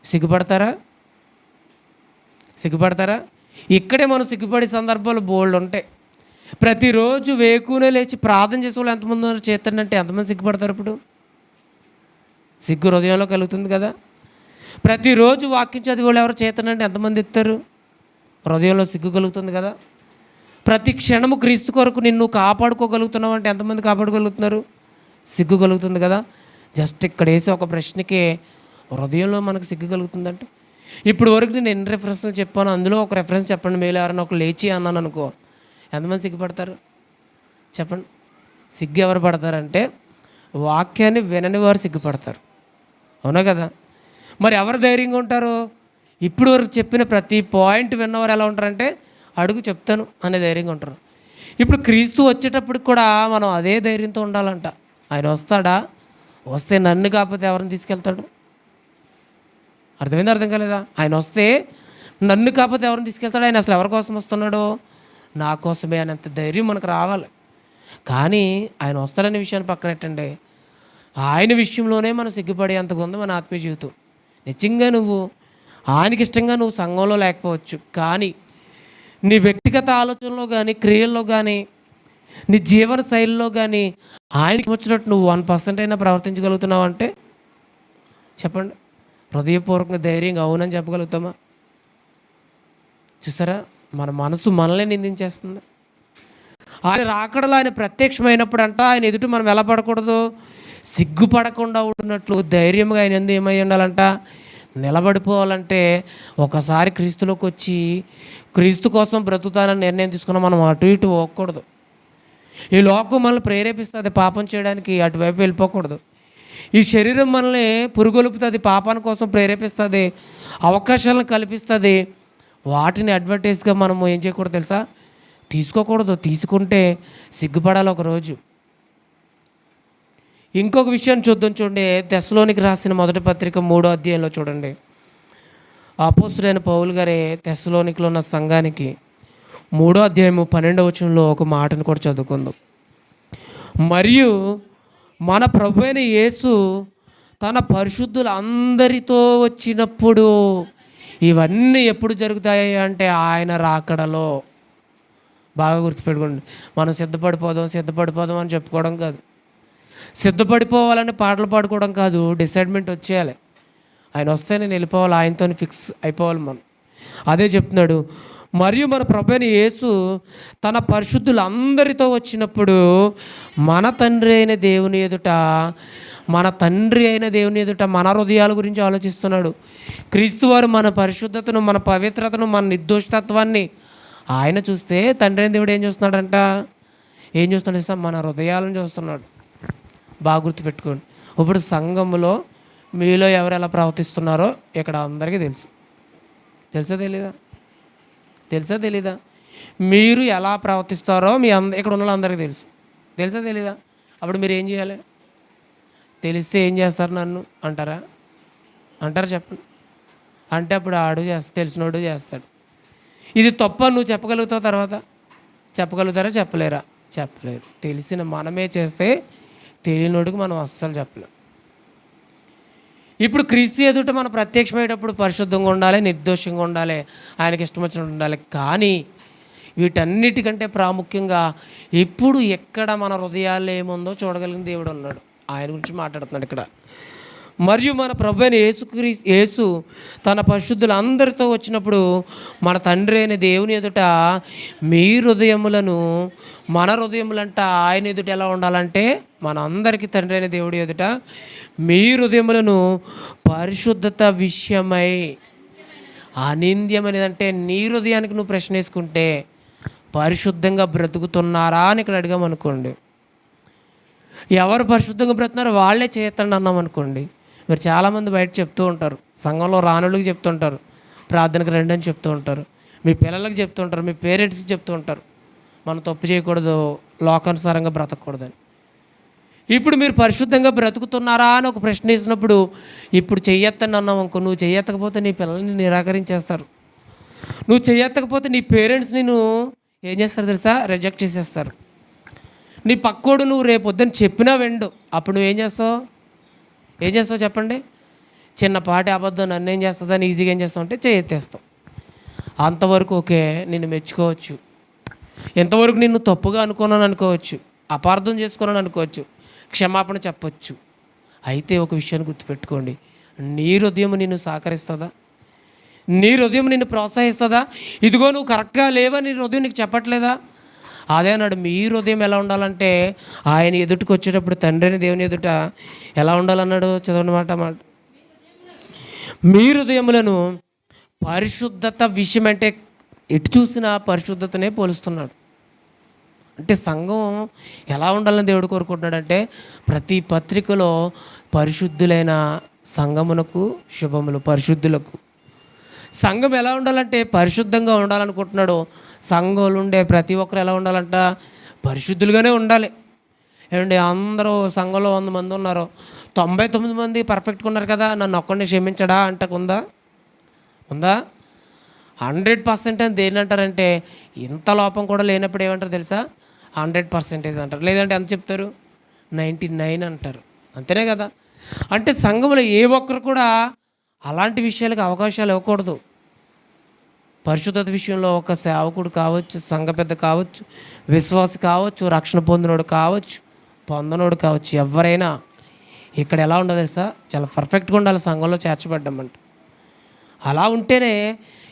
సిగ్గుపడతారా? ఇక్కడే మనం సిగ్గుపడే సందర్భాలు బోల్డ్ ఉంటాయి. ప్రతిరోజు వేకునే లేచి ప్రార్థన చేసే వాళ్ళు ఎంతమంది ఉన్నారు? చేస్తానంటే ఎంతమంది సిగ్గుపడతారు? ఇప్పుడు సిగ్గు హృదయంలో కలుగుతుంది కదా. ప్రతిరోజు వాక్యం చదివి వాళ్ళు ఎవరు చేస్తానంటే ఎంతమంది ఎత్తారు? హృదయంలో సిగ్గు కలుగుతుంది కదా. ప్రతి క్షణము క్రీస్తు కొరకు నిన్ను కాపాడుకోగలుగుతున్నావు అంటే ఎంతమంది కాపాడుకోగలుగుతున్నారు? సిగ్గు కలుగుతుంది కదా. జస్ట్ ఇక్కడ వేసి ఒక ప్రశ్నకే హృదయంలో మనకు సిగ్గు కలుగుతుందంటే, ఇప్పుడు వరకు నేను ఎన్ని రెఫరెన్స్లు చెప్పాను, అందులో ఒక రెఫరెన్స్ చెప్పండి. మేలు ఎవరైనా ఒక లేచి అన్నాను అనుకో, ఎంతమంది సిగ్గుపడతారు? చెప్పండి. సిగ్గు ఎవరు పడతారంటే వాక్యాన్ని వినని వారు సిగ్గుపడతారు. అవునా కదా. మరి ఎవరు ధైర్యంగా ఉంటారు? ఇప్పుడు వరకు చెప్పిన ప్రతి పాయింట్ విన్నవారు ఎలా ఉంటారంటే అడుగు చెప్తాను అనే ధైర్యంగా ఉంటారు. ఇప్పుడు క్రీస్తు వచ్చేటప్పటికి కూడా మనం అదే ధైర్యంతో ఉండాలంట. ఆయన వస్తాడా? వస్తే నన్ను కాకపోతే ఎవరిని తీసుకెళ్తాడు? అర్థమైంది? అర్థం కాలేదా? ఆయన వస్తే నన్ను కాకపోతే ఎవరిని తీసుకెళ్తాడు? ఆయన అసలు ఎవరి కోసం వస్తున్నాడు? నా కోసమే అనేంత ధైర్యం మనకు రావాలి. కానీ ఆయన వస్తాడనే విషయాన్ని పక్కనెట్టండి, ఆయన విషయంలోనే మనం సిగ్గుపడే అంతగా ఉంది మన ఆత్మీయ జీవితం. నిజంగా నువ్వు ఆయనకి ఇష్టంగా నువ్వు సంఘంలో లేకపోవచ్చు, కానీ నీ వ్యక్తిగత ఆలోచనలో కానీ, క్రియల్లో కానీ, నీ జీవన శైలిలో కానీ ఆయనకి వచ్చినట్టు నువ్వు 1% అయినా ప్రవర్తించగలుగుతున్నావు అంటే చెప్పండి, హృదయపూర్వకంగా ధైర్యంగా అవునని చెప్పగలుగుతామా? చూసారా, మన మనసు మనల్ని నిందించేస్తుంది. ఆయన రాకడలో ఆయన ప్రత్యక్షమైనప్పుడు అంట ఆయన ఎదుట మనం ఎలా పడకూడదు? సిగ్గుపడకుండా ఉన్నట్లు ధైర్యంగా ఆయన యందు ఏమై ఉండాలంట, నిలబడిపోవాలంటే ఒకసారి క్రీస్తులోకి వచ్చి క్రీస్తు కోసం బ్రతుకుతానని నిర్ణయం తీసుకున్న మనం అటు ఇటు పోకూడదు. ఈ లోకం మనల్ని ప్రేరేపిస్తుంది పాపం చేయడానికి, అటువైపు వెళ్ళిపోకూడదు. ఈ శరీరం మనల్ని పురుగొలుపుతుంది, పాపాని కోసం ప్రేరేపిస్తుంది, అవకాశాలను కల్పిస్తుంది. వాటిని అడ్వర్టైజ్గా మనము ఏం చేయకూడదు తెలుసా, తీసుకోకూడదు. తీసుకుంటే సిగ్గుపడాలి ఒకరోజు. ఇంకొక విషయాన్ని చూడండి. తెస్సలోనికి రాసిన మొదటి పత్రిక 3వ అధ్యాయంలో చూడండి. అపోస్తులైన పౌలు గారే తెస్సలోనికలో ఉన్న సంఘానికి 3వ అధ్యాయము 12వ వచనంలో ఒక మాటను కూడా చదువుకుందాం. మరియు మన ప్రభు అయిన యేసు తన పరిశుద్ధులు అందరితో వచ్చినప్పుడు, ఇవన్నీ ఎప్పుడు జరుగుతాయి అంటే ఆయన రాకడలో. బాగా గుర్తుపెట్టుకోండి. మనం సిద్ధపడిపోదాం అని చెప్పుకోవడం కాదు, సిద్ధపడిపోవాలని పాటలు పాడుకోవడం కాదు. డిసైడ్మెంట్ వచ్చేయాలి. ఆయన వస్తే నేను వెళ్ళిపోవాలి, ఆయనతో ఫిక్స్ అయిపోవాలి మనం. అదే చెప్తున్నాడు. మరియు మన ప్రభువైన యేసు తన పరిశుద్ధులు అందరితో వచ్చినప్పుడు మన తండ్రి అయిన దేవుని ఎదుట మన హృదయాల గురించి ఆలోచిస్తున్నాడు. క్రీస్తు వారు మన పరిశుద్ధతను, మన పవిత్రతను, మన నిర్దోషతత్వాన్ని ఆయన చూస్తే తండ్రి అయిన దేవుడు ఏం చూస్తున్నాడంట, ఏం చూస్తున్నాడు సార్, మన హృదయాలను చూస్తున్నాడు. బాగా గుర్తుపెట్టుకోండి. ఇప్పుడు సంఘంలో మీలో ఎవరు ఎలా ప్రవర్తిస్తున్నారో ఇక్కడ అందరికీ తెలుసా తెలీదా? మీరు ఎలా ప్రవర్తిస్తారో ఇక్కడ ఉన్న వాళ్ళందరికీ తెలుసా తెలీదా? అప్పుడు మీరు ఏం చేయాలి? తెలిస్తే ఏం చేస్తారు, నన్ను అంటారా చెప్పండి. అంటే అప్పుడు తెలిసినోడు చేస్తాడు. ఇది తప్ప నువ్వు చెప్పగలుగుతావు, తర్వాత చెప్పగలుగుతారా? చెప్పలేరు. తెలిసిన మనమే చేస్తే తెలియనోడికి మనం అస్సలు చెప్పలేం. ఇప్పుడు క్రీస్తు ఎదుట మనం ప్రత్యక్షమయ్యేటప్పుడు పరిశుద్ధంగా ఉండాలి, నిర్దోషంగా ఉండాలి, ఆయనకి ఇష్టం వచ్చినట్టు ఉండాలి. కానీ వీటన్నిటికంటే ప్రాముఖ్యంగా ఎప్పుడు ఎక్కడ మన హృదయాల్లో ఏముందో చూడగలిగిన దేవుడు ఉన్నాడు. ఆయన గురించి మాట్లాడుతున్నాడు ఇక్కడ. మరియు మన ప్రభువైన యేసు తన పరిశుద్ధులు అందరితో వచ్చినప్పుడు మన తండ్రి అయిన దేవుని ఎదుట మీ హృదయములను, మన హృదయములంట ఆయన ఎదుట ఎలా ఉండాలంటే, మన అందరికీ తండ్రి అయిన దేవుడి ఎదుట మీ హృదయములను పరిశుద్ధత విషయమై అనింద్యం అనేదంటే, నీ హృదయానికి నువ్వు ప్రశ్న వేసుకుంటే పరిశుద్ధంగా బ్రతుకుతున్నారా అని ఇక్కడ అడిగామనుకోండి. ఎవరు పరిశుద్ధంగా బ్రతుకున్నారో వాళ్ళే చేయొద్దండి అన్నాం అనుకోండి. మీరు చాలామంది బయట చెప్తూ ఉంటారు, సంఘంలో రానులకు చెప్తుంటారు, ప్రార్థనకు రండి అని చెప్తూ ఉంటారు, మీ పిల్లలకు చెప్తూ ఉంటారు, మీ పేరెంట్స్కి చెప్తూ ఉంటారు, మనం తప్పు చేయకూడదు, లోకానుసారంగా బ్రతకూడదని. ఇప్పుడు మీరు పరిశుద్ధంగా బ్రతుకుతున్నారా అని ఒక ప్రశ్న వేసినప్పుడు, ఇప్పుడు చెయ్యొద్దని అన్నావు అనుకో, నువ్వు చెయ్యకపోతే నీ పిల్లల్ని నిరాకరించేస్తారు. నువ్వు చెయ్యకపోతే నీ పేరెంట్స్ నేను ఏం చేస్తారు తెలుసా, రిజెక్ట్ చేసేస్తారు. నీ పక్కోడు నువ్వు రేపు పొద్దున్న చెప్పినా వెండు, అప్పుడు నువ్వేం చేస్తావు చెప్పండి? చిన్నపాటి అబద్ధం నన్ను ఏం చేస్తుందని ఈజీగా ఏం చేస్తావు అంటే చేయెత్తేస్తావు. అంతవరకు ఓకే, నిన్ను మెచ్చుకోవచ్చు, ఎంతవరకు నిన్ను తప్పుగా అనుకున్నాను అనుకోవచ్చు, అపార్థం చేసుకున్నాను అనుకోవచ్చు, క్షమాపణ చెప్పచ్చు. అయితే ఒక విషయాన్ని గుర్తుపెట్టుకోండి, నీ హృదయం నిన్ను సహకరిస్తుందా? నీ హృదయం నిన్ను ప్రోత్సహిస్తుందా? ఇదిగో నువ్వు కరెక్ట్గా లేవా, నీ హృదయం నీకు చెప్పట్లేదా? అదే అన్నాడు. మీ హృదయం ఎలా ఉండాలంటే ఆయన ఎదుటికి వచ్చేటప్పుడు తండ్రి అయిన దేవుని ఎదుట ఎలా ఉండాలన్నాడు, చదవండి మాట. మీ హృదయములను పరిశుద్ధత విషయం అంటే ఎటు చూసినా పరిశుద్ధతనే పోలుస్తున్నాడు. అంటే సంఘం ఎలా ఉండాలని దేవుడు కోరుకుంటున్నాడంటే, ప్రతి పత్రికలో పరిశుద్ధులైన సంఘమునకు శుభములు, పరిశుద్ధులకు. సంఘం ఎలా ఉండాలంటే పరిశుద్ధంగా ఉండాలనుకుంటున్నాడు. సంఘంలో ఉండే ప్రతి ఒక్కరు ఎలా ఉండాలంట, పరిశుద్ధులుగానే ఉండాలి. ఏమండి, అందరూ సంఘంలో 100 మంది ఉన్నారు, 99 మంది పర్ఫెక్ట్గా ఉన్నారు కదా, నన్ను ఒక్కడిని క్షమించడా అంటకుందా? 100% అని దేని అంటారంటే, ఇంత లోపం కూడా లేనప్పుడు ఏమంటారు తెలుసా, 100% అంటారు. లేదంటే ఎంత చెప్తారు, 99 అంటారు. అంతేనే కదా. అంటే సంఘంలో ఏ ఒక్కరు కూడా అలాంటి విషయాలకు అవకాశాలు ఇవ్వకూడదు. పరిశుద్ధత విషయంలో ఒక సేవకుడు కావచ్చు, సంఘ పెద్ద కావచ్చు, విశ్వాసి కావచ్చు, రక్షణ పొందినోడు కావచ్చు, పొందనోడు కావచ్చు, ఎవరైనా ఇక్కడ ఎలా ఉండదు తెలుసా, చాలా పర్ఫెక్ట్గా ఉండాలి సంఘంలో చేర్చబడ్డామంటే. అలా ఉంటేనే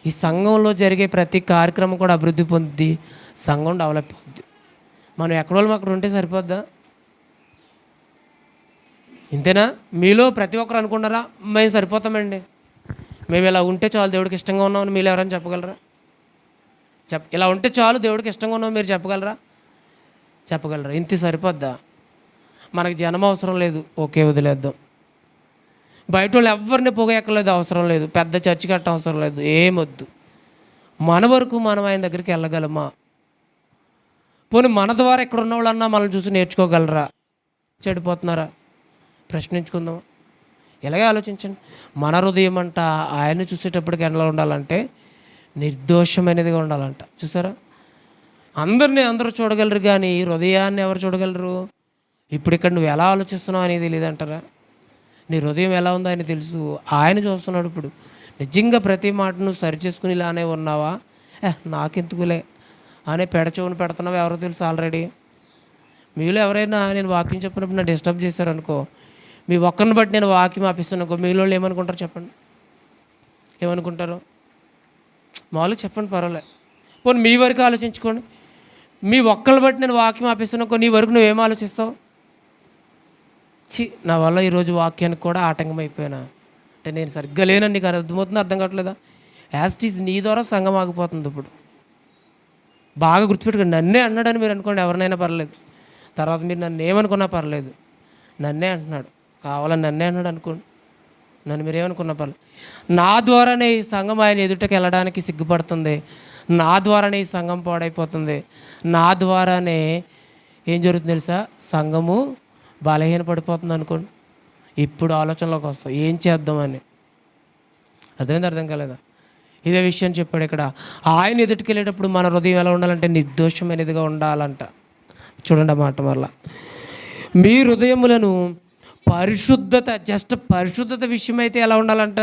ఈ సంఘంలో జరిగే ప్రతి కార్యక్రమం కూడా అభివృద్ధి పొందుద్ది, సంఘం డెవలప్ అవుద్ది. మనం ఎక్కడోళ్ళం అక్కడ ఉంటే సరిపోద్దా? ఇంతేనా? మీలో ప్రతి ఒక్కరు అనుకున్నారా మేము సరిపోతామండి, మేము ఇలా ఉంటే చాలు దేవుడికి ఇష్టంగా ఉన్నామని మీరు ఎవరైనా చెప్పగలరా? ఇలా ఉంటే చాలు దేవుడికి ఇష్టంగా ఉన్నాం మీరు చెప్పగలరా? చెప్పగలరా? ఇంత సరిపోద్దా? మనకు జనం అవసరం లేదు, ఓకే వదిలేద్దాం. బయట వాళ్ళు ఎవరిని పొగ ఎక్కలేదు, అవసరం లేదు. పెద్ద చర్చి కట్ట అవసరం లేదు, ఏమొద్దు. మన వరకు మనం ఆయన దగ్గరికి వెళ్ళగలమా? పోనీ మన ద్వారా ఇక్కడ ఉన్న వాళ్ళన్నా మనల్ని చూసి నేర్చుకోగలరా? చెడిపోతున్నారా? ప్రశ్నించుకుందాం. ఇలాగే ఆలోచించండి. మన హృదయం అంట ఆయన్ని చూసేటప్పటికి ఎలా ఉండాలంటే నిర్దోషమైనదిగా ఉండాలంట. చూసారా? అందరూ చూడగలరు, కానీ హృదయాన్ని ఎవరు చూడగలరు? ఇప్పుడు ఇక్కడ నువ్వు ఎలా ఆలోచిస్తున్నావు అనేది తెలియదంటారా? నీ హృదయం ఎలా ఉందో ఆయన తెలుసు. ఆయన చూస్తున్నాడు. ఇప్పుడు నిజంగా ప్రతి మాట నువ్వు సరి చేసుకుని ఇలానే ఉన్నావా, నాకెందుకులే అనే పెడచోని పెడుతున్నావా ఎవరో తెలుసు ఆల్రెడీ. మీలో ఎవరైనా నేను వాక్యం చెప్పినప్పుడు నన్ను డిస్టర్బ్ చేశారనుకో, మీ ఒక్కరిని బట్టి నేను వాక్యం ఆపిస్తాను అనుకో, మీలో ఏమనుకుంటారు చెప్పండి? ఏమనుకుంటారు? మామూలుగా చెప్పండి, పర్వాలేదు. పోనీ మీ వరకు ఆలోచించుకోండి. మీ ఒక్కరిని బట్టి నేను వాక్యం ఆపిస్తాను అనుకో, నీ వరకు నువ్వేం ఆలోచిస్తావు? నా వల్ల ఈరోజు వాక్యానికి కూడా ఆటంకం అయిపోయినా అంటే నేను సరిగ్గా లేనని నీకు అర్థమవుతుంది, అర్థం కావట్లేదా? యాస్టీస్ నీ ద్వారా సంఘం ఆగిపోతుంది. ఇప్పుడు బాగా గుర్తుపెట్టుకోండి. నన్నే అన్నాడని మీరు అనుకోండి, ఎవరినైనా పర్లేదు. తర్వాత మీరు నన్ను ఏమనుకున్నా పర్లేదు, నన్నే అంటున్నాడు, కావాలని నన్నే అన్నాడు అనుకోండి, నన్ను మీరు ఏమనుకున్నా పర్లేదు. నా ద్వారానే ఈ సంఘం ఆయన ఎదుటకి వెళ్ళడానికి సిగ్గుపడుతుంది, నా ద్వారానే ఈ సంఘం పాడైపోతుంది, నా ద్వారానే ఏం జరుగుతుంది తెలుసా? సంఘము బలహీన పడిపోతుంది అనుకోండి. ఇప్పుడు ఆలోచనలోకి వస్తాం ఏం చేద్దామని. అర్థం కాలేదా? ఇదే విషయం చెప్పాడు ఇక్కడ. ఆయన ఎదుటికి వెళ్ళేటప్పుడు మన హృదయం ఎలా ఉండాలంటే నిర్దోషమైనదిగా ఉండాలంట. చూడండి ఆ మాట వల్ల, మీ హృదయములను పరిశుద్ధత, జస్ట్ పరిశుద్ధత విషయం అయితే ఎలా ఉండాలంట?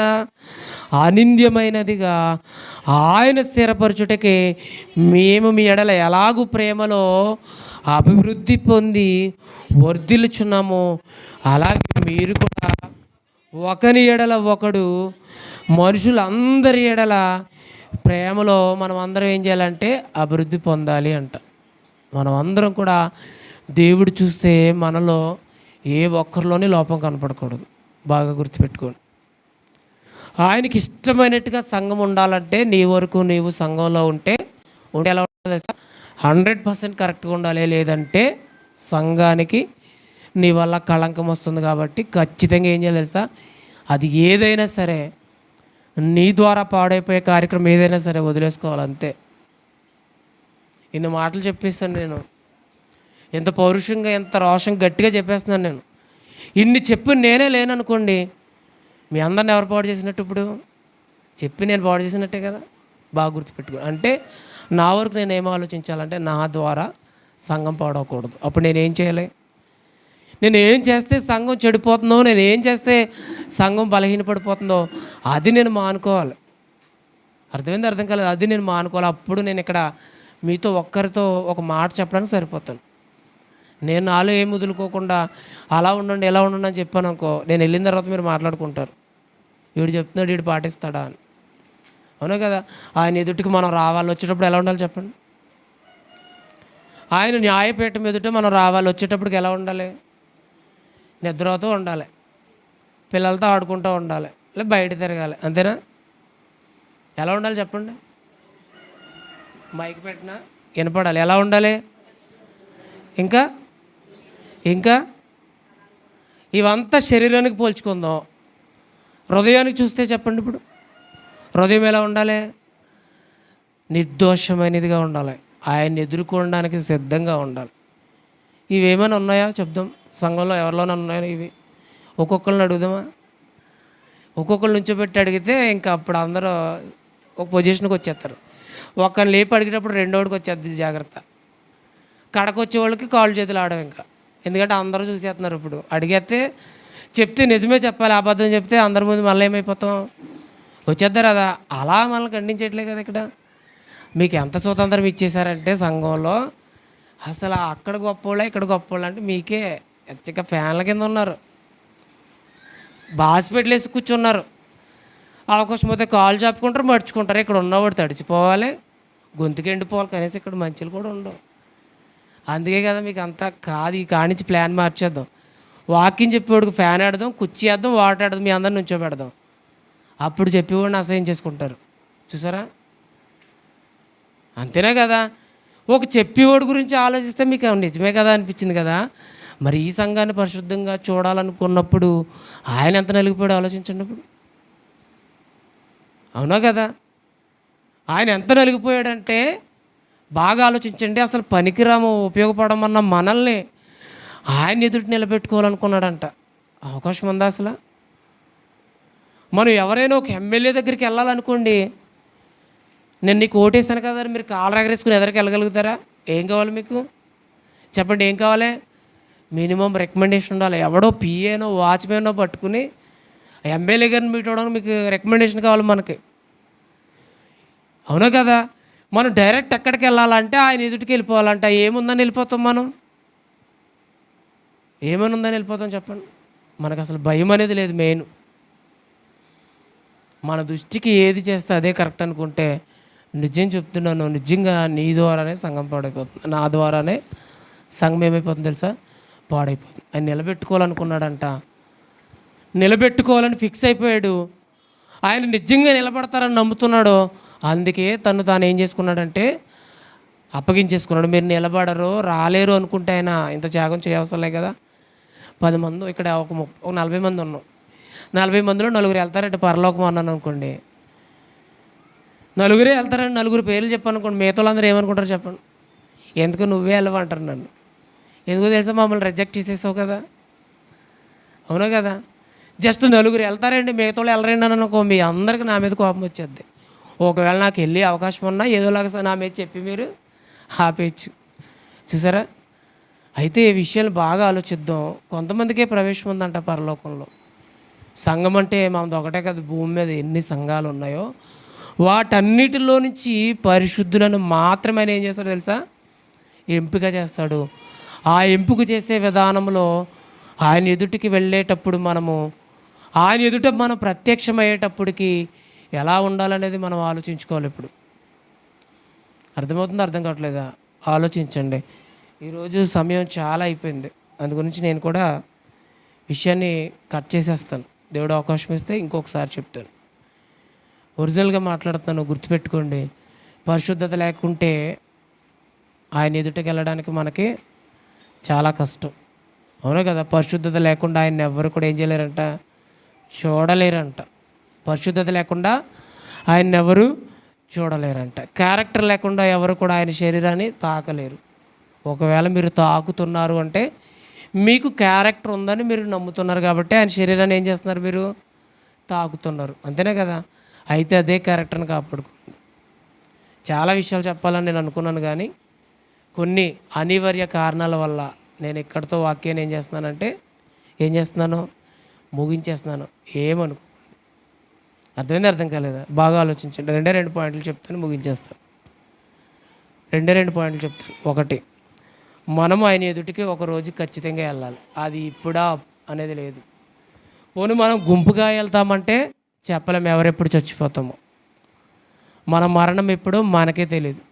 అనింద్యమైనదిగా ఆయన స్థిరపరచుటకే మేము మీ ఎడల ఎలాగూ ప్రేమలో అభివృద్ధి పొంది వర్ధిల్లుచున్నాము, అలాగే మీరు కూడా ఒకని ఎడల ఒకడు మనుషులందరి ఎడల ప్రేమలో మనం అందరం ఏం చేయాలంటే అభివృద్ధి పొందాలి అంట. మనం అందరం కూడా దేవుడు చూస్తే మనలో ఏ ఒక్కరిలోని లోపం కనపడకూడదు. బాగా గుర్తుపెట్టుకోండి. ఆయనకి ఇష్టమైనట్టుగా సంఘం ఉండాలంటే నీ వరకు నీవు సంఘంలో ఉంటే ఎలా ఉండాలి? 100% కరెక్ట్గా ఉండాలి. లేదంటే సంఘానికి నీ వల్ల కళంకం వస్తుంది. కాబట్టి ఖచ్చితంగా ఏం చేయాలి తెలుసా? అది ఏదైనా సరే, నీ ద్వారా పాడైపోయే కార్యక్రమం ఏదైనా సరే వదిలేసుకోవాలి, అంతే. ఇన్ని మాటలు చెప్పేస్తాను నేను, ఎంత పౌరుషంగా, ఎంత రోషం గట్టిగా చెప్పేస్తున్నాను నేను. ఇన్ని చెప్పి నేనే లేననుకోండి, మీ అందరిని ఎవరు పాడు చేసినట్టు? ఇప్పుడు చెప్పి నేను పాడు చేసినట్టే కదా. బాగా గుర్తుపెట్టుకో. అంటే నా వరకు నేను ఏం ఆలోచించాలంటే నా ద్వారా సంఘం పాడవకూడదు. అప్పుడు నేనేం చేయాలి? నేను ఏం చేస్తే సంఘం చెడిపోతుందో, నేను ఏం చేస్తే సంఘం బలహీనపడిపోతుందో అది నేను మానుకోవాలి. అర్థం కాలేదు? అది నేను మానుకోవాలి. అప్పుడు నేను ఇక్కడ మీతో ఒక్కరితో ఒక మాట చెప్పడానికి సరిపోతాను. నేను నాలో ఏం వదులుకోకుండా అలా ఉండండి ఎలా ఉండండి అని చెప్పాను అనుకో, నేను వెళ్ళిన తర్వాత మీరు మాట్లాడుకుంటారు, వీడు చెప్తున్నాడు వీడు పాటిస్తాడా అని. అవునా కదా? ఆయన ఎదుటికి మనం రావాలి. వచ్చేటప్పుడు ఎలా ఉండాలి చెప్పండి? ఆయన న్యాయపీఠం ఎదుట మనం రావాలి. వచ్చేటప్పటికి ఎలా ఉండాలి? నిద్రతో ఉండాలి, పిల్లలతో ఆడుకుంటూ ఉండాలి, లేదా బయట తిరగాలి, అంతేనా? ఎలా ఉండాలి చెప్పండి? మైక్ పెట్టినా వినపడాలి. ఎలా ఉండాలి? ఇంకా ఇంకా ఇవంతా శరీరానికి పోల్చుకుందాం. హృదయానికి చూస్తే చెప్పండి. ఇప్పుడు హృదయం ఎలా ఉండాలి? నిర్దోషమైనదిగా ఉండాలి. ఆయన్ని ఎదుర్కోవడానికి సిద్ధంగా ఉండాలి. ఇవేమైనా ఉన్నాయా చెప్దాం? సంఘంలో ఎవరిలోనే ఉన్నాయా ఇవి? ఒక్కొక్కరిని అడుగుదామా? ఒక్కొక్కరు నుంచోబెట్టి అడిగితే ఇంకా అప్పుడు అందరూ ఒక పొజిషన్కి వచ్చేస్తారు. ఒక్కరిని లేపి అడిగేటప్పుడు రెండోడికి వచ్చేది జాగ్రత్త. కడకు వచ్చే వాళ్ళకి కాళ్ళు చేతులు ఆడవు ఇంకా, ఎందుకంటే అందరూ చూసేస్తున్నారు. ఇప్పుడు అడిగేస్తే చెప్తే నిజమే చెప్పాలి, అబద్ధం చెప్తే అందరి ముందు మళ్ళీ ఏమైపోతాం? వచ్చేద్దారు కదా. అలా మనల్ని ఖండించట్లే కదా. ఇక్కడ మీకు ఎంత స్వతంత్రం ఇచ్చేసారంటే సంఘంలో అసలు అక్కడ గొప్పోళ్ళ ఇక్కడ గొప్పోళ్ళు అంటే మీకే ఎచ్చక ఫ్యాన్ల కింద ఉన్నారు, బాస్పెట్లు వేసి కూర్చున్నారు. అవకాశం పోతే కాలు చాపుకుంటారు, మర్చుకుంటారు. ఇక్కడ ఉన్నవాడు తడిచిపోవాలి, గొంతుకి ఎండిపోవాలి, కనీసం ఇక్కడ మంచులు కూడా ఉండవు. అందుకే కదా మీకు అంతా కాదు. ఈ కానించి ప్లాన్ మార్చేద్దాం. వాకింగ్ చెప్పేవాడికి ఫ్యాన్ ఆడదాం, కుర్చీ వేద్దాం, వాటర్ ఆడదాం, మీ అందరిని నుంచోబెడదాం. అప్పుడు చెప్పేవాడిని అసహ్యం చేసుకుంటారు. చూసారా? అంతేనే కదా. ఒక చెప్పేవాడి గురించి ఆలోచిస్తే మీకు నిజమే కదా అనిపించింది కదా. మరి ఈ సంఘాన్ని పరిశుద్ధంగా చూడాలనుకున్నప్పుడు ఆయన ఎంత నలిగిపోయాడు ఆలోచించండి. ఇప్పుడు అవునా కదా? ఆయన ఎంత నలిగిపోయాడంటే బాగా ఆలోచించండి. అసలు పనికిరాము ఉపయోగపడమన్న మనల్ని ఆయన ఎదుటి నిలబెట్టుకోవాలనుకున్నాడంట. అవకాశం ఉందా అసలు? మనం ఎవరైనా ఒక ఎమ్మెల్యే దగ్గరికి వెళ్ళాలనుకోండి, నేను నీకు ఓటేసాను కదా అని మీరు కాలు ఎగరేసుకుని ఎదరికి వెళ్ళగలుగుతారా? ఏం కావాలి మీకు చెప్పండి? ఏం కావాలి? మినిమం రికమెండేషన్ ఉండాలి. ఎవడో పిఏనో వాచ్మెనో పట్టుకుని ఎమ్మెల్యే గారిని మీట్ అవ్వడానికి మీకు రికమెండేషన్ కావాలి మనకి. అవునా కదా? మనం డైరెక్ట్ ఎక్కడికి వెళ్ళాలంటే ఆయన ఎదుటికి వెళ్ళిపోవాలంట. ఏముందని వెళ్ళిపోతాం మనం? ఏమని ఉందని వెళ్ళిపోతాం చెప్పండి? మనకు అసలు భయం అనేది లేదు. మెయిన్ మన దృష్టికి ఏది చేస్తే అదే కరెక్ట్ అనుకుంటే, నిజం చెప్తున్నాను, నిజంగా నీ ద్వారానే సంఘం పాడైపోతుంది, నా ద్వారానే సంఘం ఏమైపోతుంది తెలుసా? పాడైపోతుంది. ఆయన నిలబెట్టుకోవాలనుకున్నాడంట, నిలబెట్టుకోవాలని ఫిక్స్ అయిపోయాడు. ఆయన నిజంగా నిలబడతారని నమ్ముతున్నాడు. అందుకే తాను ఏం చేసుకున్నాడంటే అప్పగించేసుకున్నాడు. మీరు నిలబడరు, రాలేరు అనుకుంటే ఆయన ఇంత త్యాగం చేయవసరం లేదు కదా. 10 మంది ఇక్కడ ఒక 40 మంది ఉన్నాం. 40 మందిలో 4 వెళ్తారంటే పరలోకం అన్నాను అనుకోండి. 4 వెళ్తారండి. 4 పేర్లు చెప్పనుకోండి. మిగతా వాళ్ళందరూ ఏమనుకుంటారు చెప్పండి? ఎందుకు నువ్వే వెళ్ళవంటారు నన్ను. ఎందుకో తెలుసా? మమ్మల్ని రిజెక్ట్ చేసేసావు కదా. అవునా కదా? జస్ట్ 4 వెళ్తారండి, మిగతా వాళ్ళు వెళ్ళరండి అని అనుకో, మీ అందరికీ నా మీద కోపం వచ్చేద్ది. ఒకవేళ నాకు వెళ్ళే అవకాశం ఉన్నా ఏదోలాగా నా మీద చెప్పి మీరు ఆపేయచ్చు. చూసారా? అయితే ఈ విషయాలు బాగా ఆలోచిద్దాం. కొంతమందికే ప్రవేశం ఉందంట పరలోకంలో. సంఘం అంటే మనది ఒకటే కదా, భూమి మీద ఎన్ని సంఘాలు ఉన్నాయో వాటన్నిటిలో నుంచి పరిశుద్ధులను మాత్రమే ఏం చేస్తాడు తెలుసా? ఎంపిక చేస్తాడు. ఆ ఎంపిక చేసే విధానంలో ఆయన ఎదుటికి వెళ్ళేటప్పుడు ఆయన ఎదుట మనం ప్రత్యక్షమయ్యేటప్పటికి ఎలా ఉండాలనేది మనం ఆలోచించుకోవాలి. ఇప్పుడు అర్థమవుతుందో అర్థం కావట్లేదా? ఆలోచించండి. ఈరోజు సమయం చాలా అయిపోయింది. అందు గురించి నేను కూడా విషయాన్ని కట్ చేసేస్తాను. దేవుడు అవకాశం ఇస్తే ఇంకొకసారి చెప్తాను. ఒరిజినల్గా మాట్లాడుతాను, గుర్తుపెట్టుకోండి. పరిశుద్ధత లేకుంటే ఆయన ఎదుటికి వెళ్ళడానికి మనకి చాలా కష్టం. అవునా కదా? పరిశుద్ధత లేకుండా ఆయన ఎవరు కూడా ఏం చేయలేరంట, చూడలేరంట. పరిశుద్ధత లేకుండా ఆయన ఎవరు చూడలేరంట. క్యారెక్టర్ లేకుండా ఎవరు కూడా ఆయన శరీరాన్ని తాకలేరు. ఒకవేళ మీరు తాకుతున్నారు అంటే మీకు క్యారెక్టర్ ఉందని మీరు నమ్ముతున్నారు కాబట్టి ఆయన శరీరాన్ని ఏం చేస్తున్నారు? మీరు తాకుతున్నారు. అంతేనే కదా? అయితే అదే క్యారెక్టర్ని కాపాడుకోండి. చాలా విషయాలు చెప్పాలని నేను అనుకున్నాను, కానీ కొన్ని అనివార్య కారణాల వల్ల నేను ఇక్కడితో వాక్యాన్ని ఏం చేస్తున్నాను ముగించేస్తున్నాను. ఏమనుకో, అర్థమైంది? అర్థం కాలేదా? బాగా ఆలోచించండి. 2 పాయింట్లు చెప్తాను, ముగించేస్తాను. 2 పాయింట్లు చెప్తాను. 1, మనం ఆయన ఎదుటికి ఒకరోజు ఖచ్చితంగా వెళ్ళాలి. అది ఇప్పుడా అనేది లేదు. పోనీ మనం గుంపుగా వెళ్తామంటే చెప్పలేము ఎవరెప్పుడు చచ్చిపోతామో. మన మరణం ఎప్పుడో మనకే తెలియదు.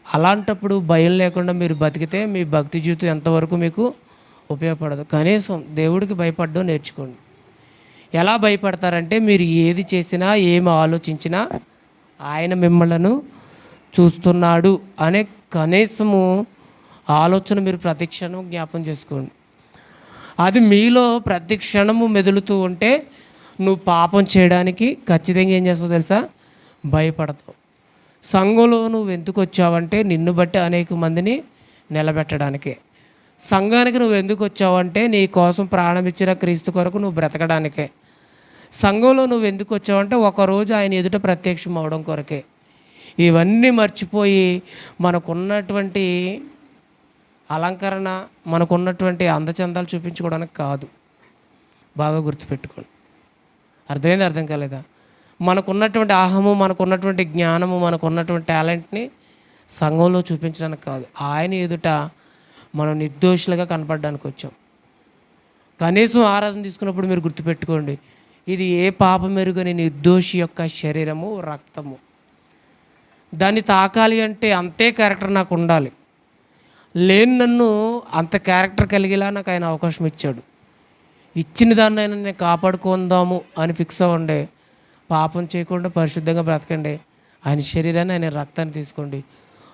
అలాంటప్పుడు భయం లేకుండా మీరు బతికితే మీ భక్తి జీవితం ఎంతవరకు మీకు ఉపయోగపడదు. కనీసం దేవుడికి భయపడడం నేర్చుకోండి. ఎలా భయపడతారంటే, మీరు ఏది చేసినా ఏమి ఆలోచించినా ఆయన మిమ్మల్ని చూస్తున్నాడు అనే కనీసము ఆలోచన మీరు ప్రతి క్షణం జ్ఞాపం చేసుకోండి. అది మీలో ప్రతి క్షణము మెదులుతూ ఉంటే నువ్వు పాపం చేయడానికి ఖచ్చితంగా ఏం చేస్తావు తెలుసా? భయపడతావు. సంఘంలో నువ్వు ఎందుకు వచ్చావంటే నిన్ను బట్టి అనేక మందిని నిలబెట్టడానికే. సంఘానికి నువ్వు ఎందుకు వచ్చావంటే నీ కోసం ప్రాణం ఇచ్చిన క్రీస్తు కొరకు నువ్వు బ్రతకడానికే. సంఘంలో నువ్వు ఎందుకు వచ్చావంటే ఒకరోజు ఆయన ఎదుట ప్రత్యక్షం అవడం కొరకే. ఇవన్నీ మర్చిపోయి మనకున్నటువంటి అలంకరణ, మనకున్నటువంటి అందచందాలు చూపించుకోవడానికి కాదు. బాగా గుర్తుపెట్టుకోండి. అర్థమైంది? అర్థం కాలేదా? మనకున్నటువంటి ఆహము, మనకున్నటువంటి జ్ఞానము, మనకున్నటువంటి టాలెంట్ని సంఘంలో చూపించడానికి కాదు, ఆయన ఎదుట మనం నిర్దోషులుగా కనపడడానికి వచ్చాం. కనీసం ఆరాధన తీసుకున్నప్పుడు మీరు గుర్తుపెట్టుకోండి, ఇది ఏ పాపం ఎరుగని నిర్దోషి యొక్క శరీరము, రక్తము. దాన్ని తాకాలి అంటే అంతే క్యారెక్టర్ నాకు ఉండాలి. లేని నన్ను అంత క్యారెక్టర్ కలిగేలా నాకు ఆయన అవకాశం ఇచ్చాడు. ఇచ్చిన దాన్నైనా నేను కాపాడుకుందాము అని ఫిక్స్ అవ్వండి. పాపం చేయకుండా పరిశుద్ధంగా బ్రతకండి. ఆయన శరీరాన్ని, ఆయన రక్తాన్ని తీసుకోండి.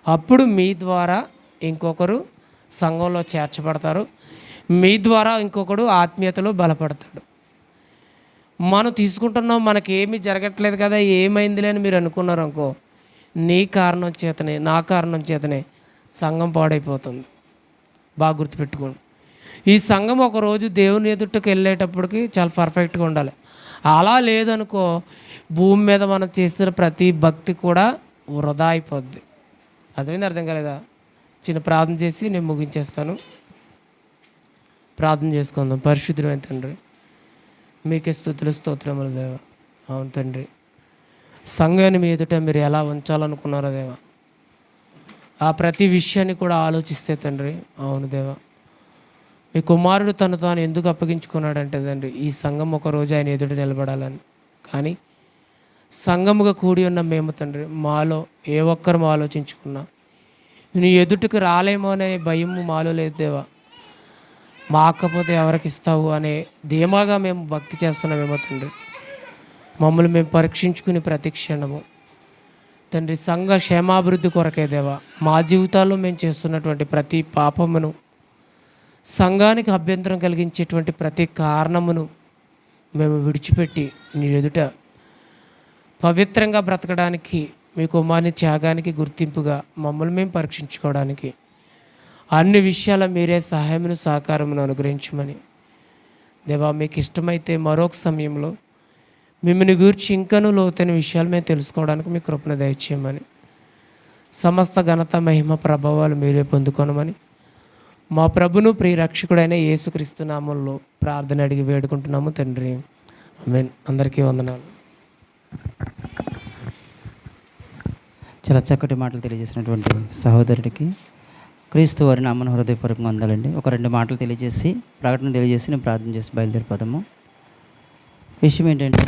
అప్పుడు మీ ద్వారా ఇంకొకరు సంఘంలో చేర్చబడతారు. మీ ద్వారా ఇంకొకడు ఆత్మీయతలో బలపడతాడు. మనం తీసుకుంటున్నాం, మనకేమీ జరగట్లేదు కదా, ఏమైందిలే అని మీరు అనుకున్నారు అనుకో, నీ కారణం చేతనే, నా కారణం చేతనే సంఘం పాడైపోతుంది. బాగా గుర్తుపెట్టుకోండి. ఈ సంఘం ఒకరోజు దేవుని ఎదుటకు వెళ్ళేటప్పటికి చాలా పర్ఫెక్ట్గా ఉండాలి. అలా లేదనుకో, భూమి మీద మనం చేస్తున్న ప్రతి భక్తి కూడా వృధా అయిపోద్ది. అదేమైంది, అర్థం కాలేదా? చిన్న ప్రార్థన చేసి నేను ముగించేస్తాను. ప్రార్థన చేసుకుందాం. పరిశుద్ధమైన తండ్రి, మీకే స్తుతులు స్తోత్రములు దేవా. అవును తండ్రి, సంఘాన్ని మీ ఎదుట మీరు ఎలా ఉంచాలనుకున్నారో దేవా, ఆ ప్రతి విషయాన్ని కూడా ఆలోచిస్తే తండ్రి, అవును దేవా, మీ కుమారుడు తను తాను ఎందుకు అప్పగించుకున్నాడంటే తండ్రి, ఈ సంఘం ఒకరోజు ఆయన ఎదుట నిలబడాలని. కానీ సంఘముగా కూడి ఉన్న మేము తండ్రి, మాలో ఏ ఒక్కరు ఆలోచించుకున్నా నీ ఎదుటికి రాలేమో అనే భయము మాలో లేదు దేవా. మాకపోతే ఎవరికి ఇస్తావు అనే ధీమాగా మేము భక్తి చేస్తున్నామేమో తండ్రి. మమ్మల్ని మేము పరీక్షించుకుని ప్రతి క్షణము తండ్రి సంఘ క్షేమాభివృద్ధి కొరకే దేవా, మా జీవితాల్లో మేము చేస్తున్నటువంటి ప్రతి పాపమును, సంఘానికి అభ్యంతరం కలిగించేటువంటి ప్రతి కారణమును మేము విడిచిపెట్టి నీ ఎదుట పవిత్రంగా బ్రతకడానికి, మీ కుమారుని త్యాగానికి గుర్తింపుగా మమ్మల్ని మేము పరీక్షించుకోవడానికి అన్ని విషయాల మీరే సహాయమును సహకారమును అనుగ్రహించమని దేవా, మీకు ఇష్టమైతే మరొక సమయంలో మిమ్మల్ని గురించి ఇంకనూ లోతైన విషయాలు మేము తెలుసుకోవడానికి మీ కృపను దయచేయమని, సమస్త ఘనత మహిమ ప్రభావాలు మీరే పొందుకొనమని మా ప్రభును ప్రియ రక్షకుడైన యేసుక్రీస్తు నామంలో ప్రార్థన అడిగి వేడుకుంటున్నాము తండ్రి. ఆమేన్. అందరికీ వందనాలు. చాలా చక్కటి మాటలు తెలియజేసినటువంటి సహోదరుడికి క్రీస్తు వారి నామన హృదయపూర్వకంగా అందాలండి. ఒక 2 మాటలు తెలియజేసి, ప్రకటన తెలియజేసి నేను ప్రార్థన చేసి బయలుదేరిపోదాము. విషయం ఏంటంటే,